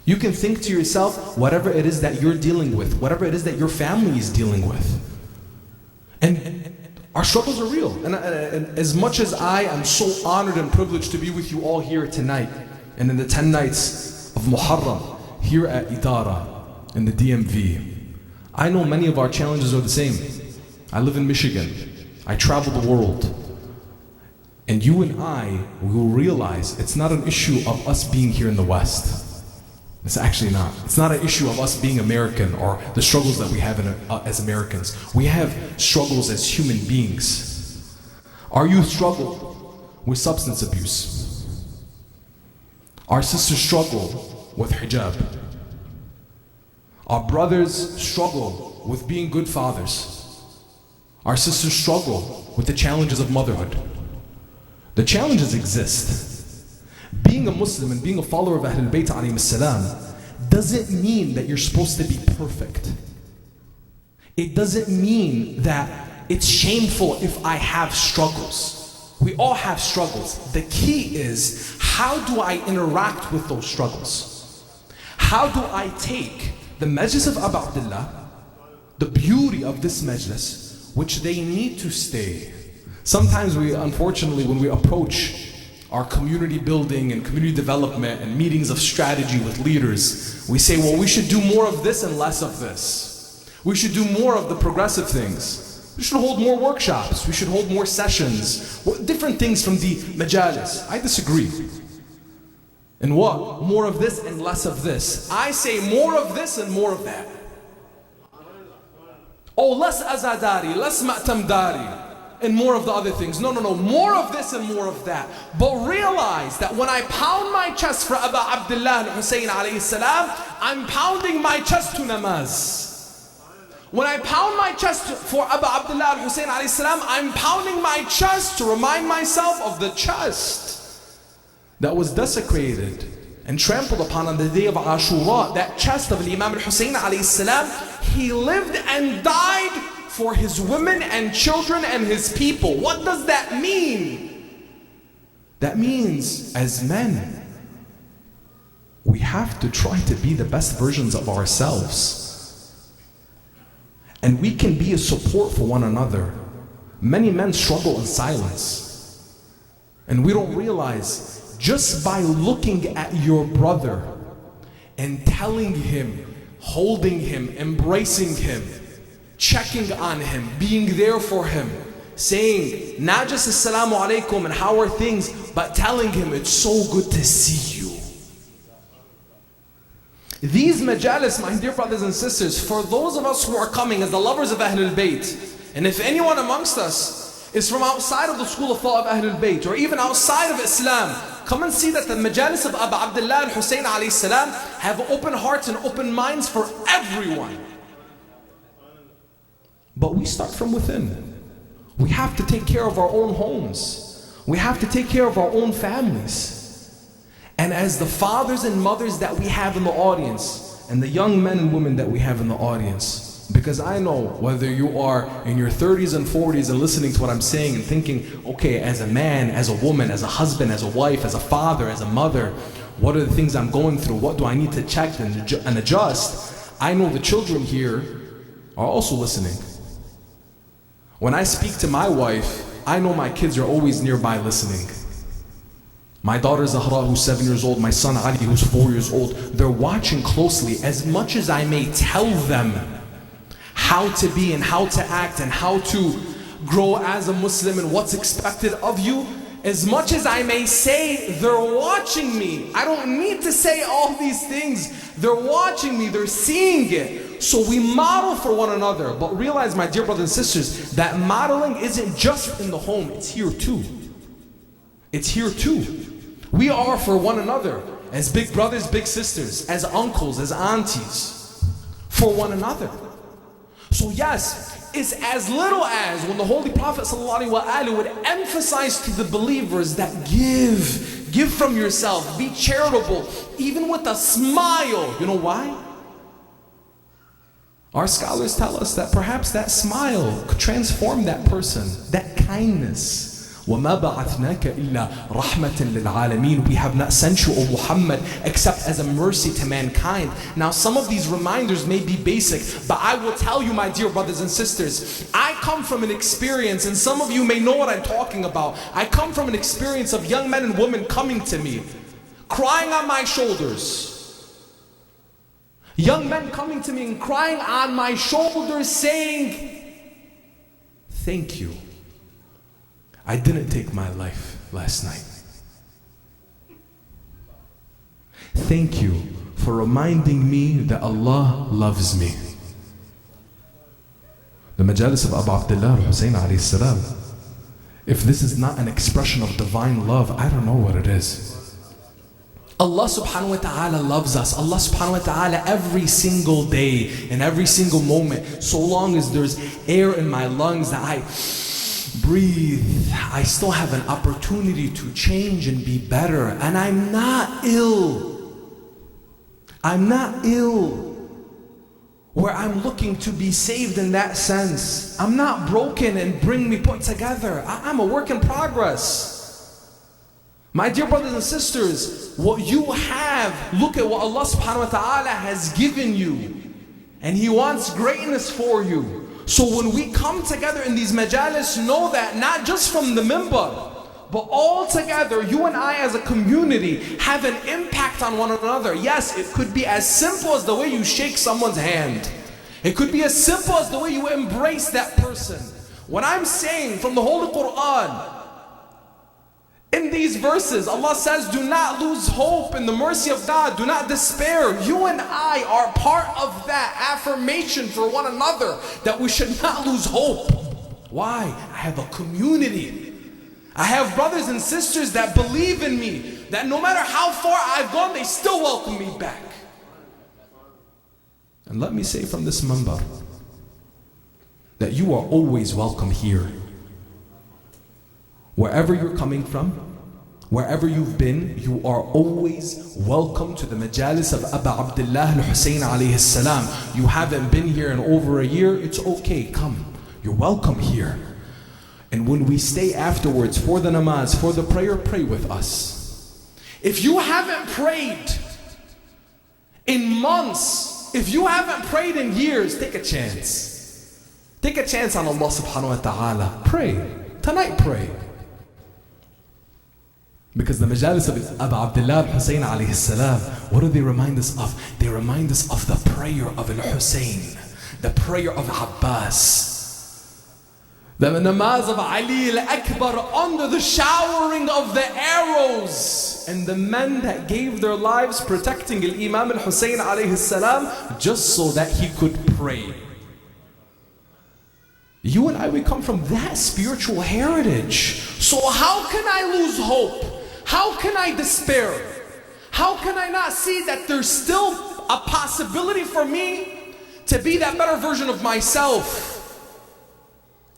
You can think to yourself, whatever it is that you're dealing with, whatever it is that your family is dealing with. And our struggles are real. And as much as I am so honored and privileged to be with you all here tonight, and in the 10 nights of Muharram, here at Idara, in the DMV, I know many of our challenges are the same. I live in Michigan. I travel the world. And you and I will realize it's not an issue of us being here in the West. It's actually not. It's not an issue of us being American or the struggles that we have as Americans. We have struggles as human beings. Our youth struggle with substance abuse. Our sisters struggle with hijab. Our brothers struggle with being good fathers. Our sisters struggle with the challenges of motherhood. The challenges exist. Being a Muslim and being a follower of Ahlul Bayt alayhim salam doesn't mean that you're supposed to be perfect. It doesn't mean that it's shameful if I have struggles. We all have struggles. The key is, how do I interact with those struggles? How do I take the majlis of Aba Abdullah, the beauty of this majlis, which they need to stay. Sometimes we, unfortunately, when we approach our community building and community development and meetings of strategy with leaders, we say, well, we should do more of this and less of this. We should do more of the progressive things. We should hold more workshops. We should hold more sessions. Different things from the majalis. I disagree. And what? More of this and less of this. I say more of this and more of that. Oh, less azadari, less ma'tamdari, and more of the other things. No, more of this and more of that. But realize that when I pound my chest for Aba Abdullah al-Hussein alayhi salam, I'm pounding my chest to namaz. When I pound my chest for Aba Abdullah al-Hussein alayhi salam, I'm pounding my chest to remind myself of the chest that was desecrated and trampled upon on the day of Ashura, that chest of Imam al-Hussein alayhi salam, he lived and died for his women and children and his people. What does that mean? That means as men, we have to try to be the best versions of ourselves. And we can be a support for one another. Many men struggle in silence. And we don't realize, just by looking at your brother and telling him, holding him, embracing him, checking on him, being there for him, saying not just assalamu alaikum and how are things, but telling him it's so good to see you. These majalis, my dear brothers and sisters, for those of us who are coming as the lovers of Ahlul Bayt, and if anyone amongst us is from outside of the school of thought of Ahlul Bayt, or even outside of Islam, come and see that the majalis of Abu Abdullah al-Hussein alayhi salam have open hearts and open minds for everyone. But we start from within. We have to take care of our own homes. We have to take care of our own families. And as the fathers and mothers that we have in the audience, and the young men and women that we have in the audience, because I know whether you are in your 30s and 40s and listening to what I'm saying and thinking, okay, as a man, as a woman, as a husband, as a wife, as a father, as a mother, what are the things I'm going through? What do I need to check and adjust? I know the children here are also listening. When I speak to my wife, I know my kids are always nearby listening. My daughter Zahra, who's 7 years old, my son Ali, who's 4 years old, they're watching closely. As much as I may tell them how to be and how to act and how to grow as a Muslim and what's expected of you, as much as I may say they're watching me, I don't need to say all these things. They're watching me, they're seeing it. So we model for one another. But realize, my dear brothers and sisters, that modeling isn't just in the home, it's here too. It's here too. We are for one another, as big brothers, big sisters, as uncles, as aunties, for one another. So yes, it's as little as when the Holy Prophet ﷺ would emphasize to the believers that give from yourself, be charitable, even with a smile. You know why? Our scholars tell us that perhaps that smile could transform that person, that kindness. وَمَا بَعَثْنَاكَ إِلَّا رَحْمَةً لِلْعَالَمِينَ. We have not sent you, O Muhammad, except as a mercy to mankind. Now some of these reminders may be basic, but I will tell you, my dear brothers and sisters, I come from an experience, and some of you may know what I'm talking about. I come from an experience of young men and women coming to me, crying on my shoulders. Young men coming to me and crying on my shoulders saying, thank you. I didn't take my life last night. Thank you for reminding me that Allah loves me. The majalis of Abu Abdullah al-Hussein alayhi salam, if this is not an expression of divine love, I don't know what it is. Allah subhanahu wa ta'ala loves us. Allah subhanahu wa ta'ala every single day and every single moment, so long as there's air in my lungs that I breathe, I still have an opportunity to change and be better. And I'm not ill. I'm not ill where I'm looking to be saved in that sense. I'm not broken and bring me put together. I'm a work in progress. My dear brothers and sisters, what you have, look at what Allah subhanahu wa ta'ala has given you. And He wants greatness for you. So when we come together in these majalis, know that not just from the minbar, but all together, you and I as a community have an impact on one another. Yes, it could be as simple as the way you shake someone's hand. It could be as simple as the way you embrace that person. What I'm saying from the Holy Quran, in these verses, Allah says, do not lose hope in the mercy of God. Do not despair. You and I are part of that affirmation for one another, that we should not lose hope. Why? I have a community. I have brothers and sisters that believe in me, that no matter how far I've gone, they still welcome me back. And let me say from this minbar, that you are always welcome here. Wherever you're coming from, Wherever you've been, you are always welcome to the majalis of Aba Abdullah al-Hussein alayhi salam. You haven't been here in over a year, it's okay, come. You're welcome here. And when we stay afterwards for the namaz, for the prayer, pray with us. If you haven't prayed in months, if you haven't prayed in years, take a chance. Take a chance on Allah subhanahu wa ta'ala. Pray. Tonight pray. Because the majalis of Abu Abdullah al-Hussein alayhi salam, what do they remind us of? They remind us of the prayer of al-Hussein, the prayer of Abbas, the namaz of Ali al-Akbar under the showering of the arrows, and the men that gave their lives protecting al-Imam al-Hussein alayhi salam just so that he could pray. You and I, we come from that spiritual heritage. So how can I lose hope? How can I despair? How can I not see that there's still a possibility for me to be that better version of myself?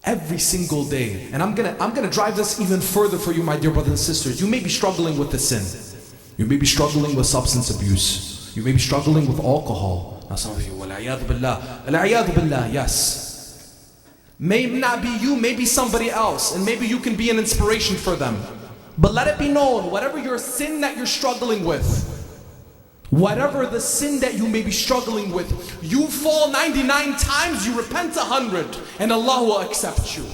Every single day. And I'm gonna drive this even further for you, my dear brothers and sisters. You may be struggling with the sin. You may be struggling with substance abuse. You may be struggling with alcohol. Now some of you, wal-iyadhu billah. Al-iyadhu billah, yes. May not be you, maybe somebody else. And maybe you can be an inspiration for them. But let it be known, whatever your sin that you're struggling with, whatever the sin that you may be struggling with, you fall 99 times, you repent 100, and Allah will accept you.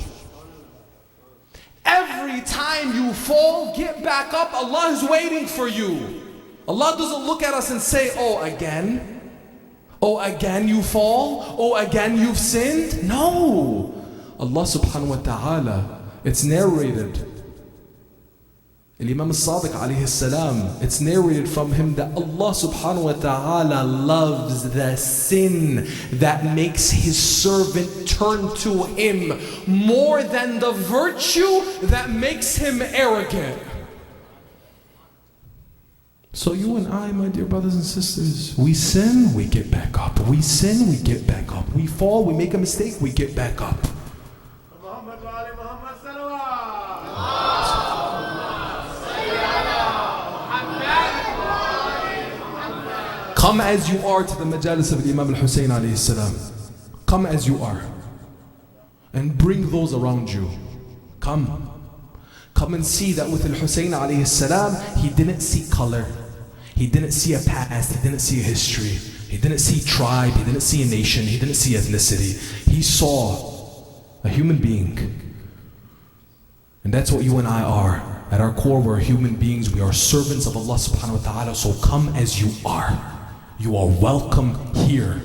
Every time you fall, get back up, Allah is waiting for you. Allah doesn't look at us and say, oh, again? Oh, again you fall? Oh, again you've sinned? No. Allah subhanahu wa ta'ala, it's narrated. Imam al-Sadiq alayhi salam, it's narrated from him that Allah subhanahu wa ta'ala loves the sin that makes his servant turn to him more than the virtue that makes him arrogant. So you and I, my dear brothers and sisters, we sin, we get back up. We sin, we get back up. We fall, we make a mistake, we get back up. Come as you are to the majalis of Imam al-Hussein alayhi salam. Come as you are. And bring those around you. Come. Come and see that with al-Hussein alayhi salam, he didn't see color. He didn't see a past. He didn't see a history. He didn't see tribe. He didn't see a nation. He didn't see ethnicity. He saw a human being. And that's what you and I are. At our core, we're human beings. We are servants of Allah subhanahu wa ta'ala. So come as you are. You are welcome here.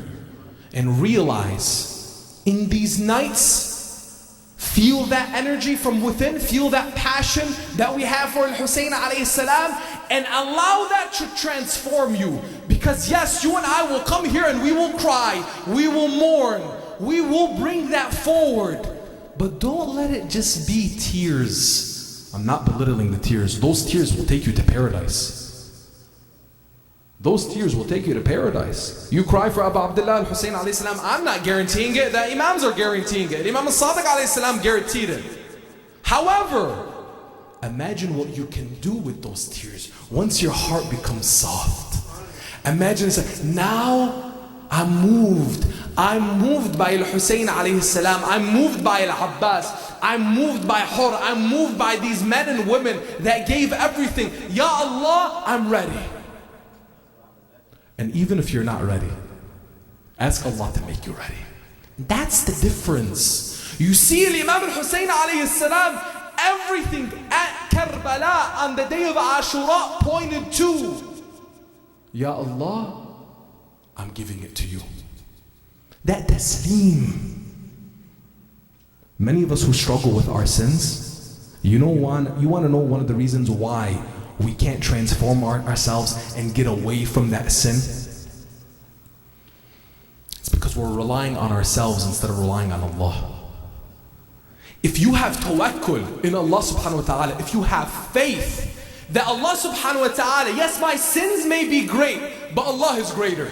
And realize in these nights, feel that energy from within, feel that passion that we have for al-Hussein alayhi salam, and allow that to transform you. Because yes, you and I will come here and we will cry, we will mourn, we will bring that forward. But don't let it just be tears. I'm not belittling the tears. Those tears will take you to paradise. Those tears will take you to paradise. You cry for Abu Abdullah al-Hussein alayhi salam. I'm not guaranteeing it. The Imams are guaranteeing it. Imam al-Sadiq alayhi salam guaranteed it. However, imagine what you can do with those tears once your heart becomes soft. Imagine it's like, now I'm moved. I'm moved by al-Hussein alayhi salam. I'm moved by al-Abbas. I'm moved by Hur. I'm moved by these men and women that gave everything. Ya Allah, I'm ready. And even if you're not ready, ask Allah to make you ready. That's the difference. You see, Imam al-Hussein alayhi salam, everything at Karbala on the day of Ashura pointed to, Ya Allah, I'm giving it to you. That taslim. Many of us who struggle with our sins, you want to know one of the reasons why we can't transform ourselves and get away from that sin? It's because we're relying on ourselves instead of relying on Allah. If you have tawakkul in Allah subhanahu wa ta'ala, if you have faith that Allah subhanahu wa ta'ala, yes, my sins may be great, but Allah is greater.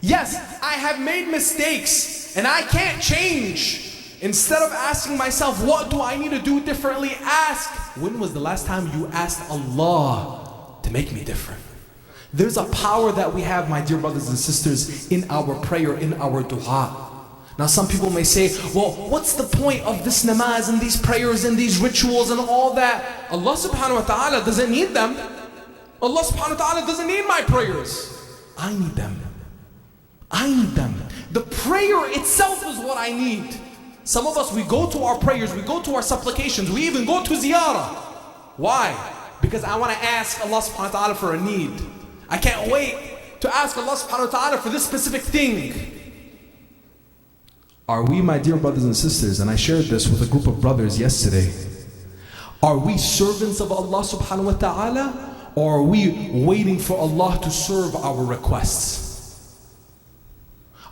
Yes, I have made mistakes and I can't change, Instead of asking myself, what do I need to do differently? Ask, when was the last time you asked Allah to make me different? There's a power that we have, my dear brothers and sisters, in our prayer, in our dua. Now some people may say, well, what's the point of this namaz and these prayers and these rituals and all that? Allah subhanahu wa ta'ala doesn't need them. Allah subhanahu wa ta'ala doesn't need my prayers. I need them. I need them. The prayer itself is what I need. Some of us, we go to our prayers, we go to our supplications, we even go to ziyarah. Why? Because I want to ask Allah subhanahu wa ta'ala for a need. I can't wait to ask Allah subhanahu wa ta'ala for this specific thing. Are we, my dear brothers and sisters, and I shared this with a group of brothers yesterday, are we servants of Allah subhanahu wa ta'ala, or are we waiting for Allah to serve our requests?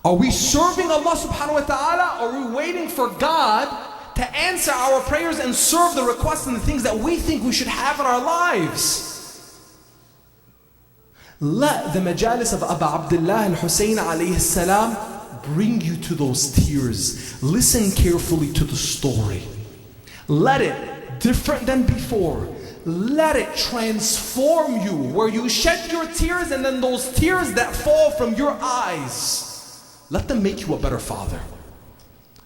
Are we serving Allah subhanahu wa ta'ala, or are we waiting for God to answer our prayers and serve the requests and the things that we think we should have in our lives? Let the majalis of Abu Abdullah al-Hussein alayhi salam bring you to those tears. Listen carefully to the story. Let it, different than before, let it transform you, where you shed your tears and then those tears that fall from your eyes, let them make you a better father.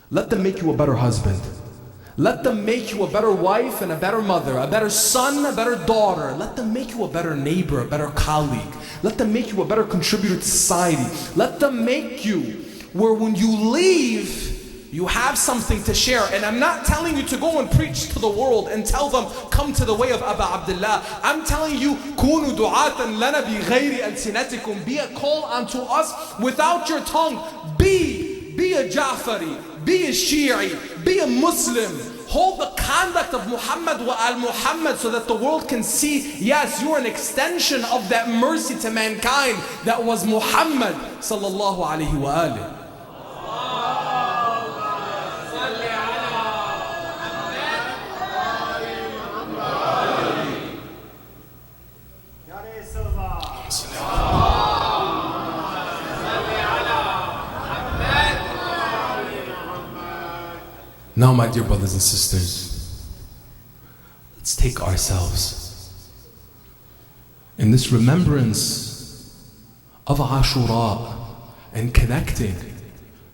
Let them make you a better husband. Let them make you a better wife and a better mother, a better son, a better daughter. Let them make you a better neighbor, a better colleague. Let them make you a better contributor to society. Let them make you where when you leave, you have something to share. And I'm not telling you to go and preach to the world and tell them, come to the way of Abu Abdullah. I'm telling you, كونوا دعاة لنا بغير ألسنتكم. Be a call unto us without your tongue. Be a Ja'fari, be a Shi'i, be a Muslim. Hold the conduct of Muhammad wa al-Muhammad so that the world can see, yes, you're an extension of that mercy to mankind that was Muhammad sallallahu alayhi wa alihi. Now, my dear brothers and sisters, let's take ourselves in this remembrance of Ashura and connecting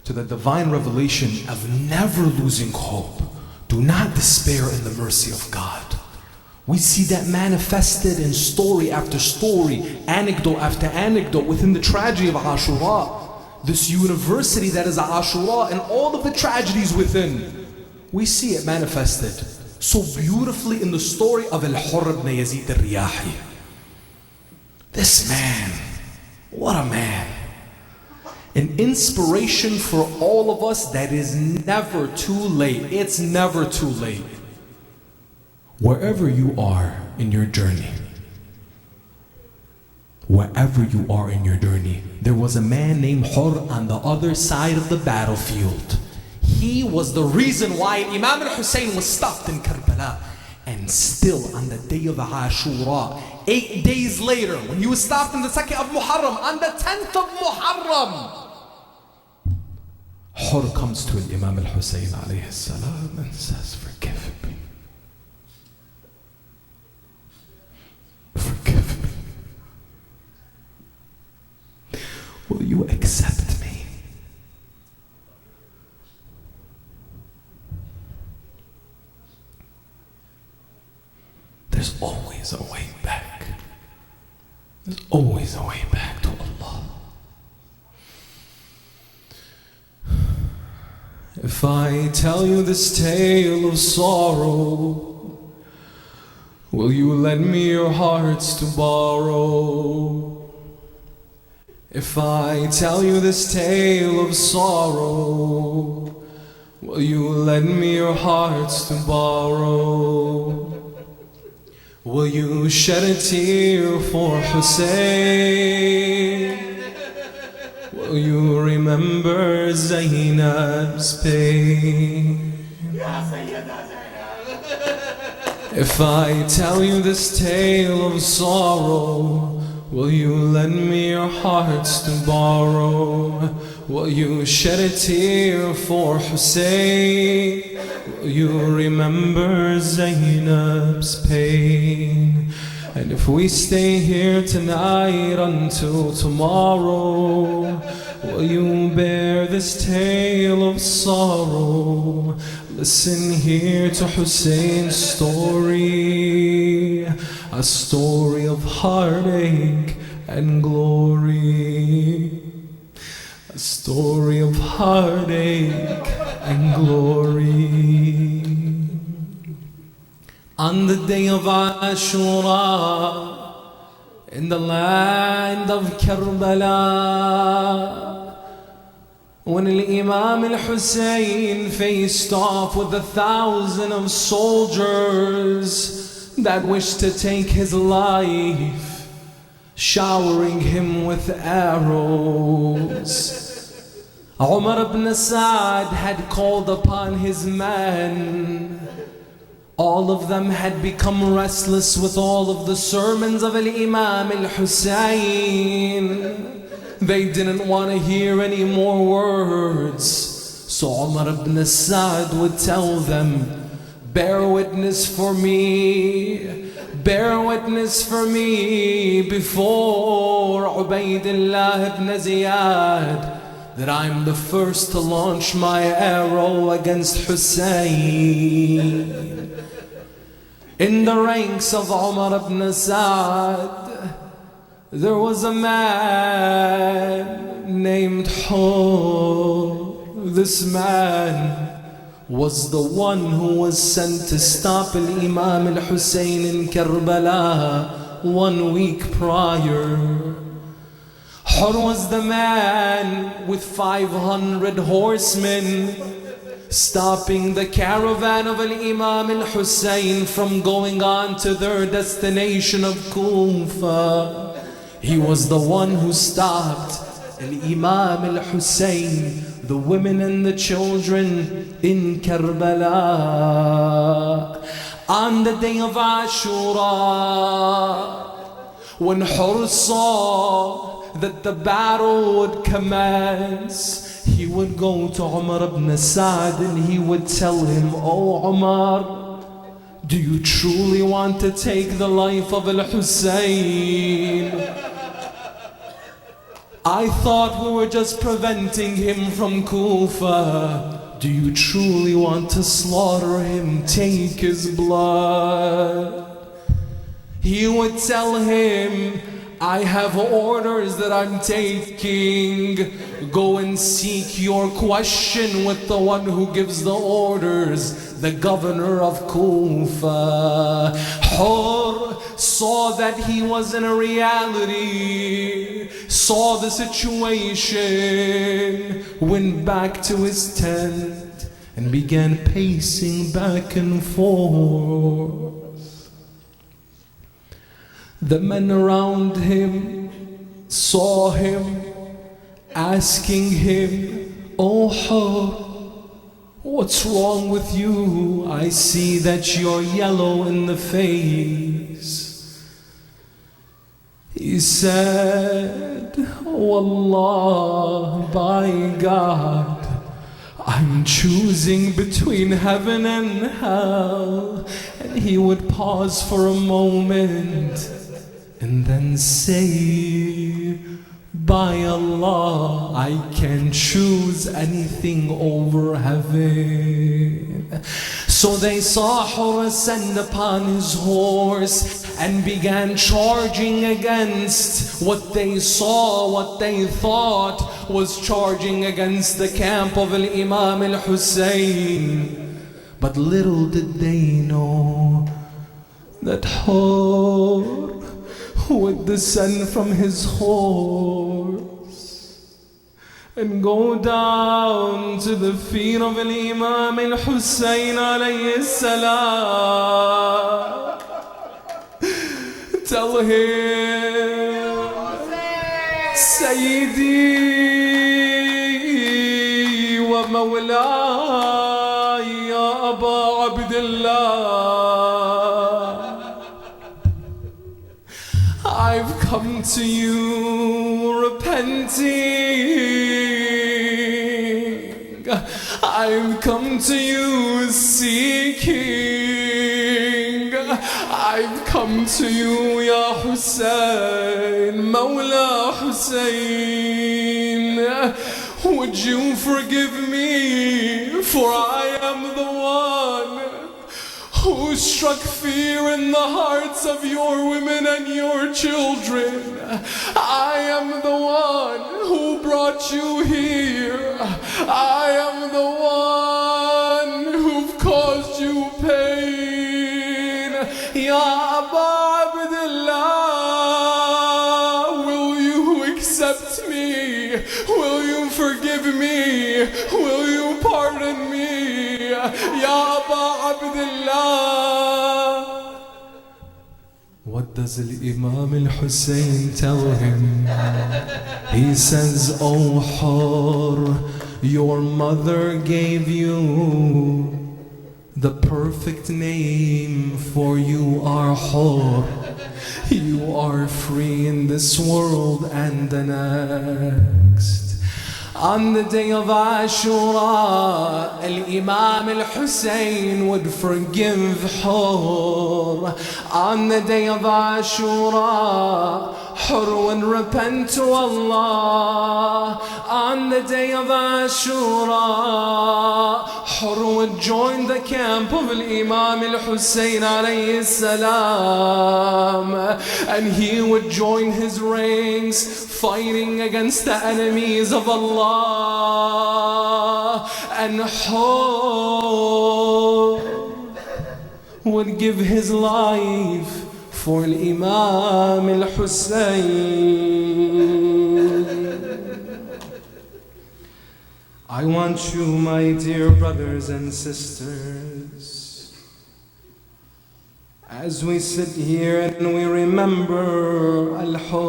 to the divine revelation of never losing hope. Do not despair in the mercy of God. We see that manifested in story after story, anecdote after anecdote within the tragedy of Ashura. This university that is Ashura and all of the tragedies within. We see it manifested so beautifully in the story of Al-Hurr ibn Yazid al-Riyahi. This man, what a man. An inspiration for all of us that is never too late. It's never too late. Wherever you are in your journey, wherever you are in your journey, there was a man named Hurr on the other side of the battlefield. He was the reason why Imam al-Hussein was stopped in Karbala. And still on the day of Ashura, 8 days later, when he was stopped in the 2nd of Muharram, on the 10th of Muharram, Hurr comes to Imam al-Hussein alayhi salam and says, forgive me. Forgive me. Will you accept me? There's always a way back. There's always a way back to Allah. If I tell you this tale of sorrow, will you lend me your hearts to borrow? If I tell you this tale of sorrow, will you lend me your hearts to borrow? Will you shed a tear for Hussein? Will you remember Zainab's pain? If I tell you this tale of sorrow, Will you lend me your hearts to borrow? Will you shed a tear for Hussein? Will you remember Zainab's pain? And if we stay here tonight until tomorrow, will you bear this tale of sorrow? Listen here to Hussein's story, a story of heartache and glory. A story of heartache and glory. On the day of Ashura, in the land of Karbala, when Imam al-Hussein faced off with 1,000 of soldiers that wished to take his life, showering him with arrows, Umar ibn Sa'd had called upon his men. All of them had become restless with all of the sermons of Imam al-Hussein. They didn't want to hear any more words. So Umar ibn Sa'd would tell them, bear witness for me, bear witness for me before Ubaydullah ibn Ziyad, that I'm the first to launch my arrow against Hussein. In the ranks of Umar ibn Sa'd, there was a man named Hur. This man was the one who was sent to stop Imam al-Hussein in Karbala 1 week prior. Hur was the man with 500 horsemen, stopping the caravan of Imam al-Hussein from going on to their destination of Kufa. He was the one who stopped Imam al-Hussein, the women and the children in Karbala. On the day of Ashura, when Hur saw that the battle would commence, he would go to Umar ibn Sa'd and he would tell him, "Oh Umar, do you truly want to take the life of al-Hussein? I thought we were just preventing him from Kufa. Do you truly want to slaughter him, take his blood?" He would tell him, "I have orders that I'm taking. Go and seek your question with the one who gives the orders, the governor of Kufa." Hur saw that he was in a reality, saw the situation, went back to his tent and began pacing back and forth. The men around him saw him, asking him, "Oh Hur, what's wrong with you? I see that you're yellow in the face." He said, "Wallah, by God, I'm choosing between heaven and hell." And he would pause for a moment and then say, "By Allah, I can choose anything over heaven." So they saw Hur ascend upon his horse and began charging against what they saw, what they thought was charging against the camp of Imam al-Hussein. But little did they know that Hur would descend from his horse and go down to the feet of Imam al-Hussein alayhi salam. Tell him, "Sayyidi wa mawlai ya Aba Abdullah, I've come to you repenting. I've come to you seeking. I've come to you, Ya Hussein, Mawla Hussein. Would you forgive me, for I am the one who struck fear in the hearts of your women and your children. I am the one who brought you here. I am the one who've caused you pain. Ya Aba Abdullah, will you accept me? Will you forgive me? Will you pardon me? Ya Aba Abdullah. What does Imam al-Hussein tell him? He says, "Oh Hur, your mother gave you the perfect name, for you are Hur. You are free in this world and the next." On the day of Ashura, Imam al-Hussein would forgive Hur. On the day of Ashura, Hur would repent to Allah. On the day of Ashura, Hur would join the camp of Imam al-Hussein alayhi salam, and he would join his ranks fighting against the enemies of Allah. And Hur would give his life for Imam al-Hussein. I want you, my dear brothers and sisters, as we sit here and we remember Al-Hur,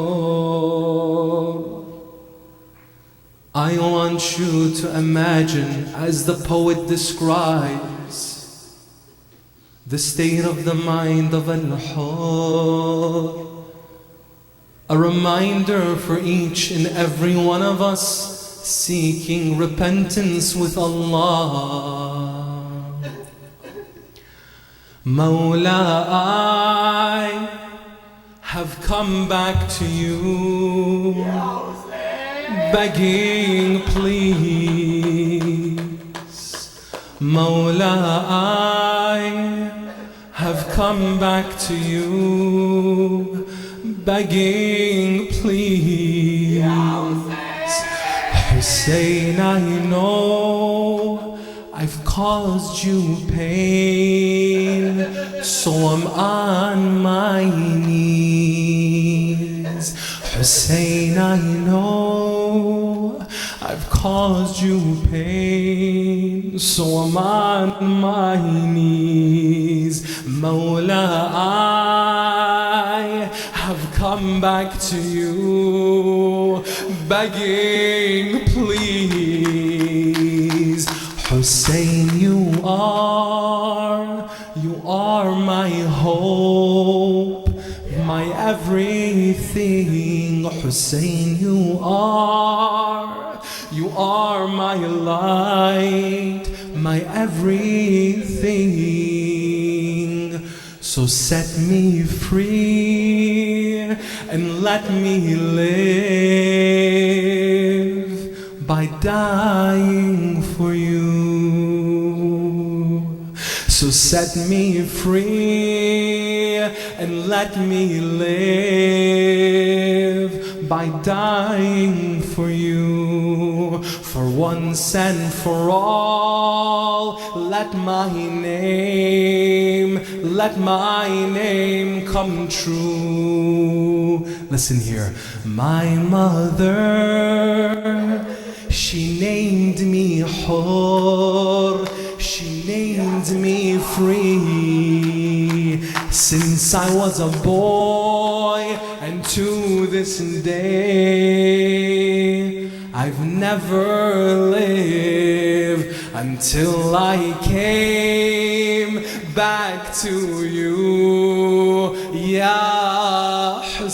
I want you to imagine, as the poet describes, the state of the mind of Al-Hur, a reminder for each and every one of us seeking repentance with Allah. Mawla, I have come back to you, begging please. Mawla, I have come back to you, begging please. Hussein, I know I've caused you pain, so I'm on my knees. Hussein, I know I've caused you pain, so I'm on my knees. Mawla, I have come back to you, begging please. Hussein, you are my hope, my everything. Hussein, you are my light, my everything. So set me free and let me live by dying for you. So set me free and let me live by dying for you. For once and for all, let my name come true. Listen here. My mother, she named me Hur, she named me free. Since I was a boy and to this day, I've never lived until I came back to you, Ya Hussein.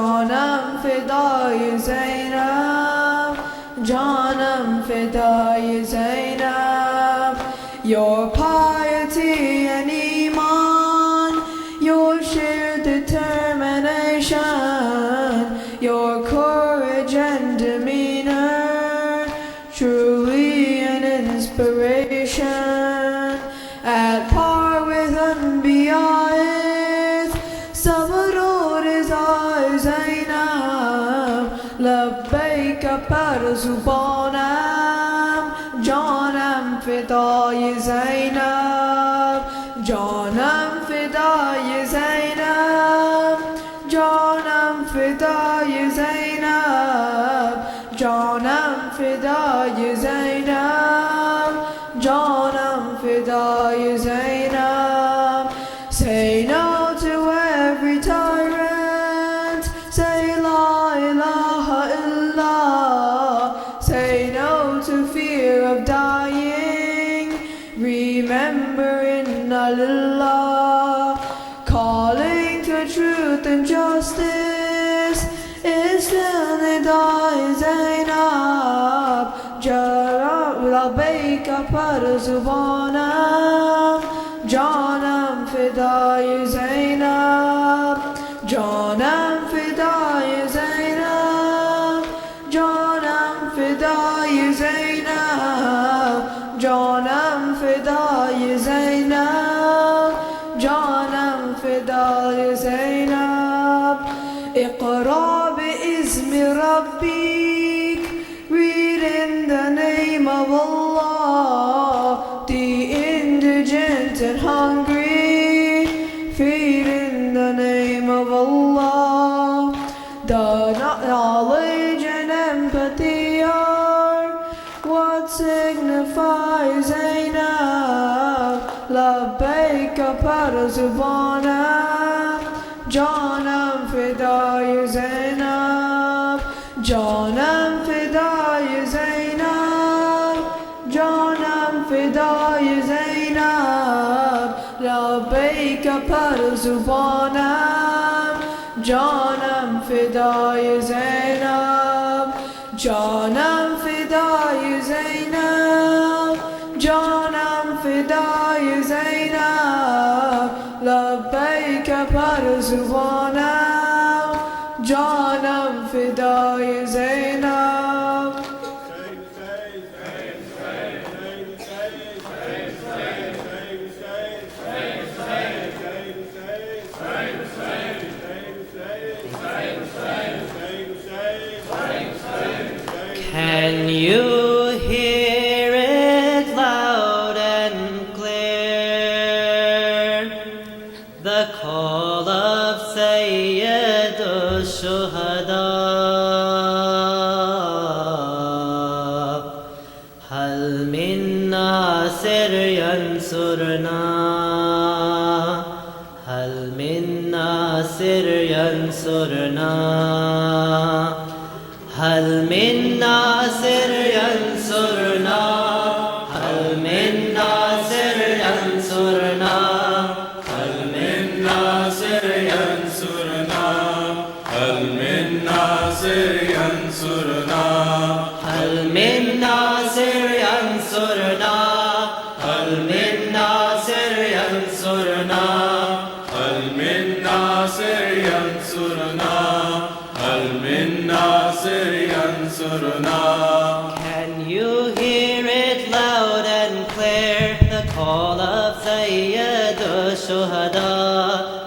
Janam Fidai Zainab, Janam Fidai Zainab. Your piety and iman, your sheer determination, your courage and demeanor, truly an inspiration. At par with Anbiya, Sabarur is I Zainab, Labbaika par zubanam, Janam Fidai Zainab, Janam Fidai Zainab, Janam Fidai Zainab, Janam Fidai Zainab, Janam Fidai Zainab. Say no to every tyrant, say La ilaha illallah, say no to fear of dying, remember Inna Lillah, calling to truth and justice, is still Nidai Zainab, Jarab Labbaika par zubanam, Janam Fidai Zainab, Janam Fidai Zainab, Janam Fidai Zainab, Janam Fidai Zainab, Janam Fidai Zainab. Iqra bi-izmi Rabbik, read in the name of Allah, the indigent and hungry, feed in the name of Allah. The knowledge and empathy are what signifies Zainab, Labbaika par zubanam, Janam Fidai Zainab, Janam Fidai Zainab, Janam Fidai Zainab, Labbaika par zubanam, Janam Fidai Zainab, Janam Fidai Zainab, Janam Fidai Zainab, Labbaika par zubanam, Janam Fidai Zainab. Can you hear it loud and clear? The call of Sayyid al-Shuhada. Hal min nasir yansurna, hal min nasir yansurna, hal min nasir yansurna, hal min nasir yansurna, hal min nasir yansurna, hal min nasir yansurna, hal min nasir yansurna, hal min nasir yansurna, hal min nasir yansurna, hal min nasir yansurna. Can you hear it loud and clear, the call of Sayyid al-Shuhada?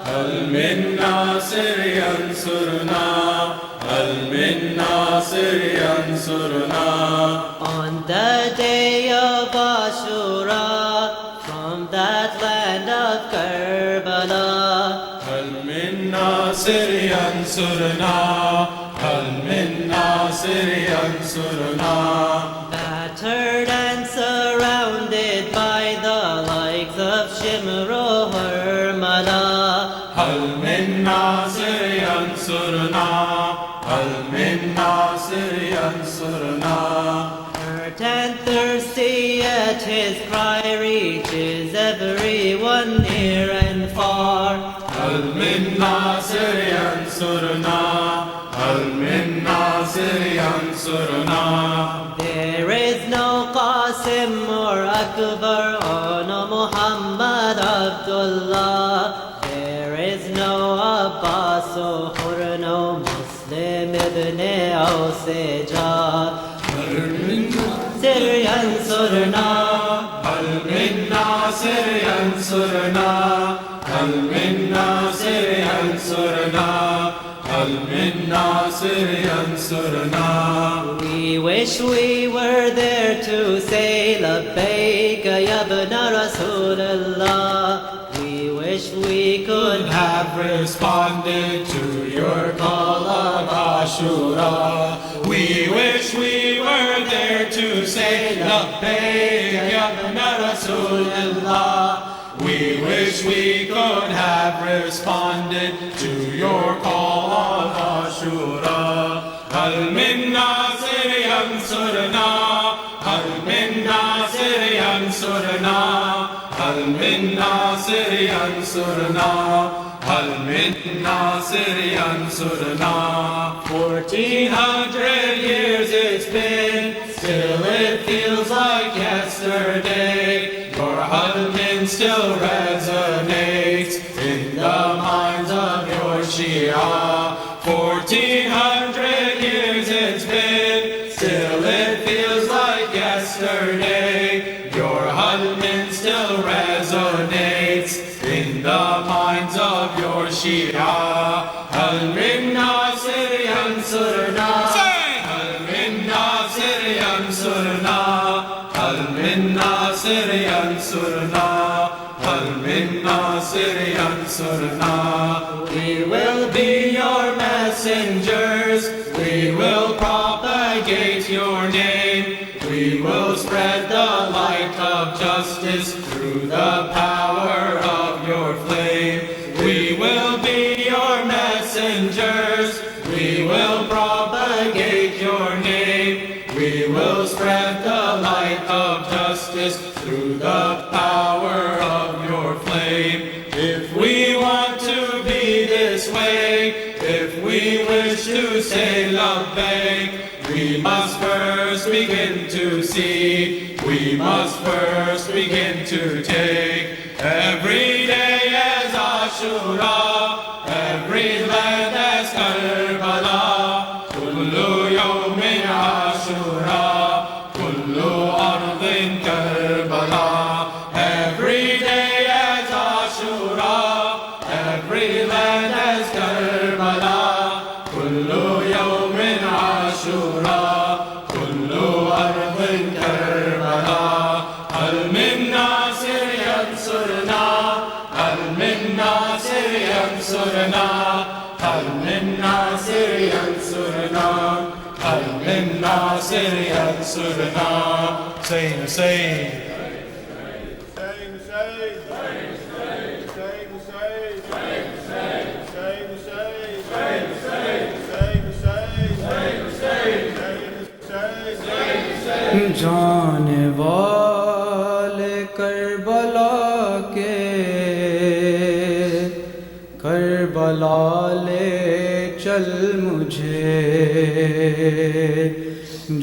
Hal min nasir yansurna, hal min nasir yansurna. On the day of Ashura, from that land of Karbala, hal min nasir yansurna, hal min nasir yansurna. Battered and surrounded by the likes of Shimr o Harmala, hal min nasir yansurna, hal min nasir yansurna. Hurt and thirsty, yet his cry reaches everyone near and far. Hal min nasir yansurna, هل من ناصر ينصرنا There is no Qasim or Akbar or no Muhammad Abdullah. There is no Abbas or Hur, no Muslim ibn Awsija. هل من Sir Yansurna, هل من ناصر ينصرنا هل من ناصر ينصرنا هل من ناصر ينصرنا we wish we were there to say Labbaik ya ibn Rasulullah. We wish we could have responded to your call of Ashura. We wish we were there to say Labbaik ya ibn Rasulullah. We wish we could have responded to your call of Ashura. هل من ناصر ينصرنا هل من ناصر ينصرنا هل من ناصر ينصرنا هل من ناصر ينصرنا 1400 years it's been, still it feels like yesterday. Your husband still resonates in the minds of your Shia. 1400 years it's been, still it feels like yesterday. Your husband still resonates in the minds of your Shia. هل من ناصر ينصرنا هل من ناصر ينصرنا هل من ناصر ينصرنا هل من ناصر ينصرنا We will be your messengers, we will propagate your name, we will spread the light of justice through the power of your flame. We will be your messengers, we will propagate your name, we will spread the light of justice through the power of your flame. If we want to be this way, if we wish to say Labbaik, we must first begin to see, we must first begin to take. Every day as Ashura, every land as Karbala, kullu yawmin Ashura, kullu ardhin Karbala. Every day as Ashura, every land as Karbala, kullu yawmin Ashura, kullu ardhin Karbala. هل من ناصر ينصرنا هل من ناصر ينصرنا هل من ناصر ينصرنا هل من ناصر ينصرنا Hussein, Hussein. जाने वाले करबला के करबला ले चल मुझे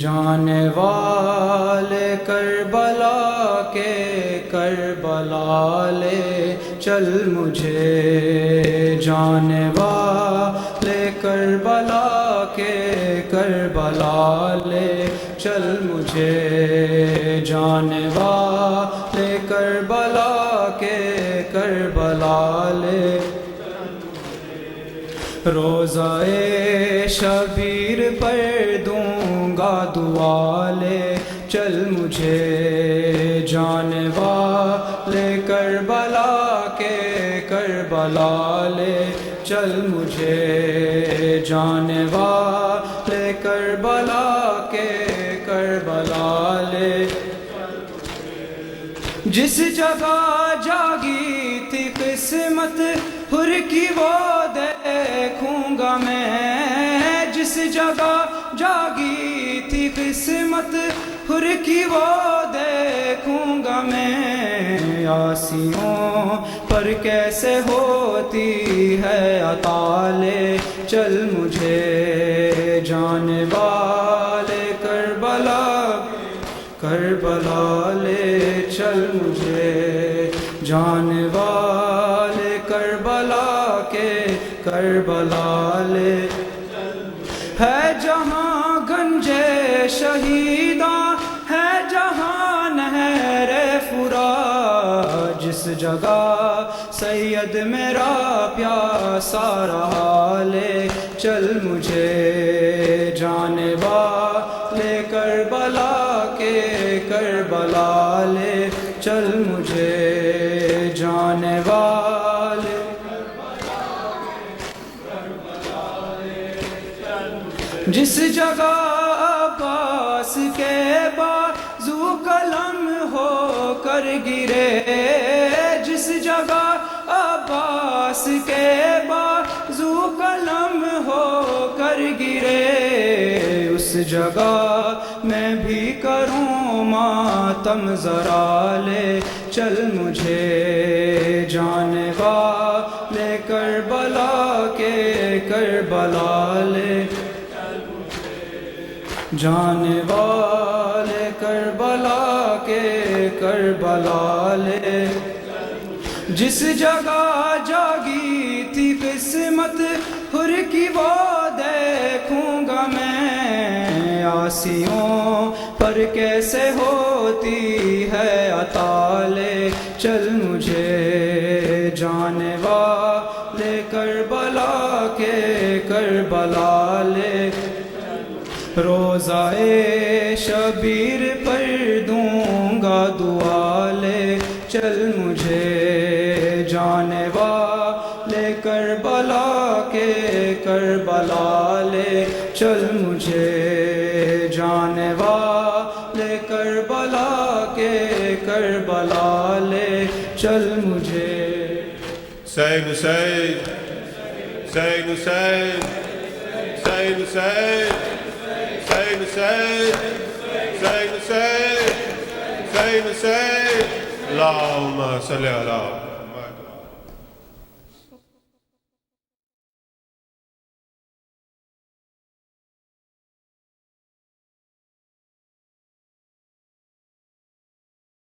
जाने वाले करबला के करबला ले चल मुझे जाने वाले करबला के करबला ले चल मुझे जाने वाले करबला के करबला ले रोज़ाए शबीर पर दूंगा दुआ ले चल मुझे जाने वाले करबला के करबला ले चल मुझे जाने वाले करबला के करबला ले जिस जगह जागी थी किस्मत हुर की वो देखूंगा मैं जिस जगह जागी थी किस्मत हुर की वो देखूंगा मैं यासियों पर कैसे होती है अताले चल मुझे جانے والے کربلا کے کربلا لے ہے جہاں گنجے شہیداں ہے جہاں نہر فرات جس جگہ سید میرا پیاسا رہا لے چل مجھے جانے والے کربلا کے کربلا لے چل مجھے جانے والے جس جگہ عباس کے بازو قلم ہو کر گرے جس جگہ عباس کے بازو قلم ہو کر گرے اس جگہ میں بھی کروں ماتم ذرا لے چل مجھے جانے والے کربلا کے کربلا لے جانے والے کربلا کے کربلا لے جس جگہ جاگی تھی قسمت حر کی وہ دیکھوں گا میں عاصیوں پر کیسے ہوتی ہے عطا لے چل مجھے جانے والے کربلا کے کربلا لے روزہ شبیر پر دوں گا دعا لے چل مجھے جانے والے کربلا کے کربلا لے چل مجھے جانے والے کربلا کے کربلا لے چل مجھے Hussein, Hussein, Hussein, Hussein, Hussein, Hussein, Hussein, Hussein, Hussein, Hussein, Hussein, Allahumma salli ala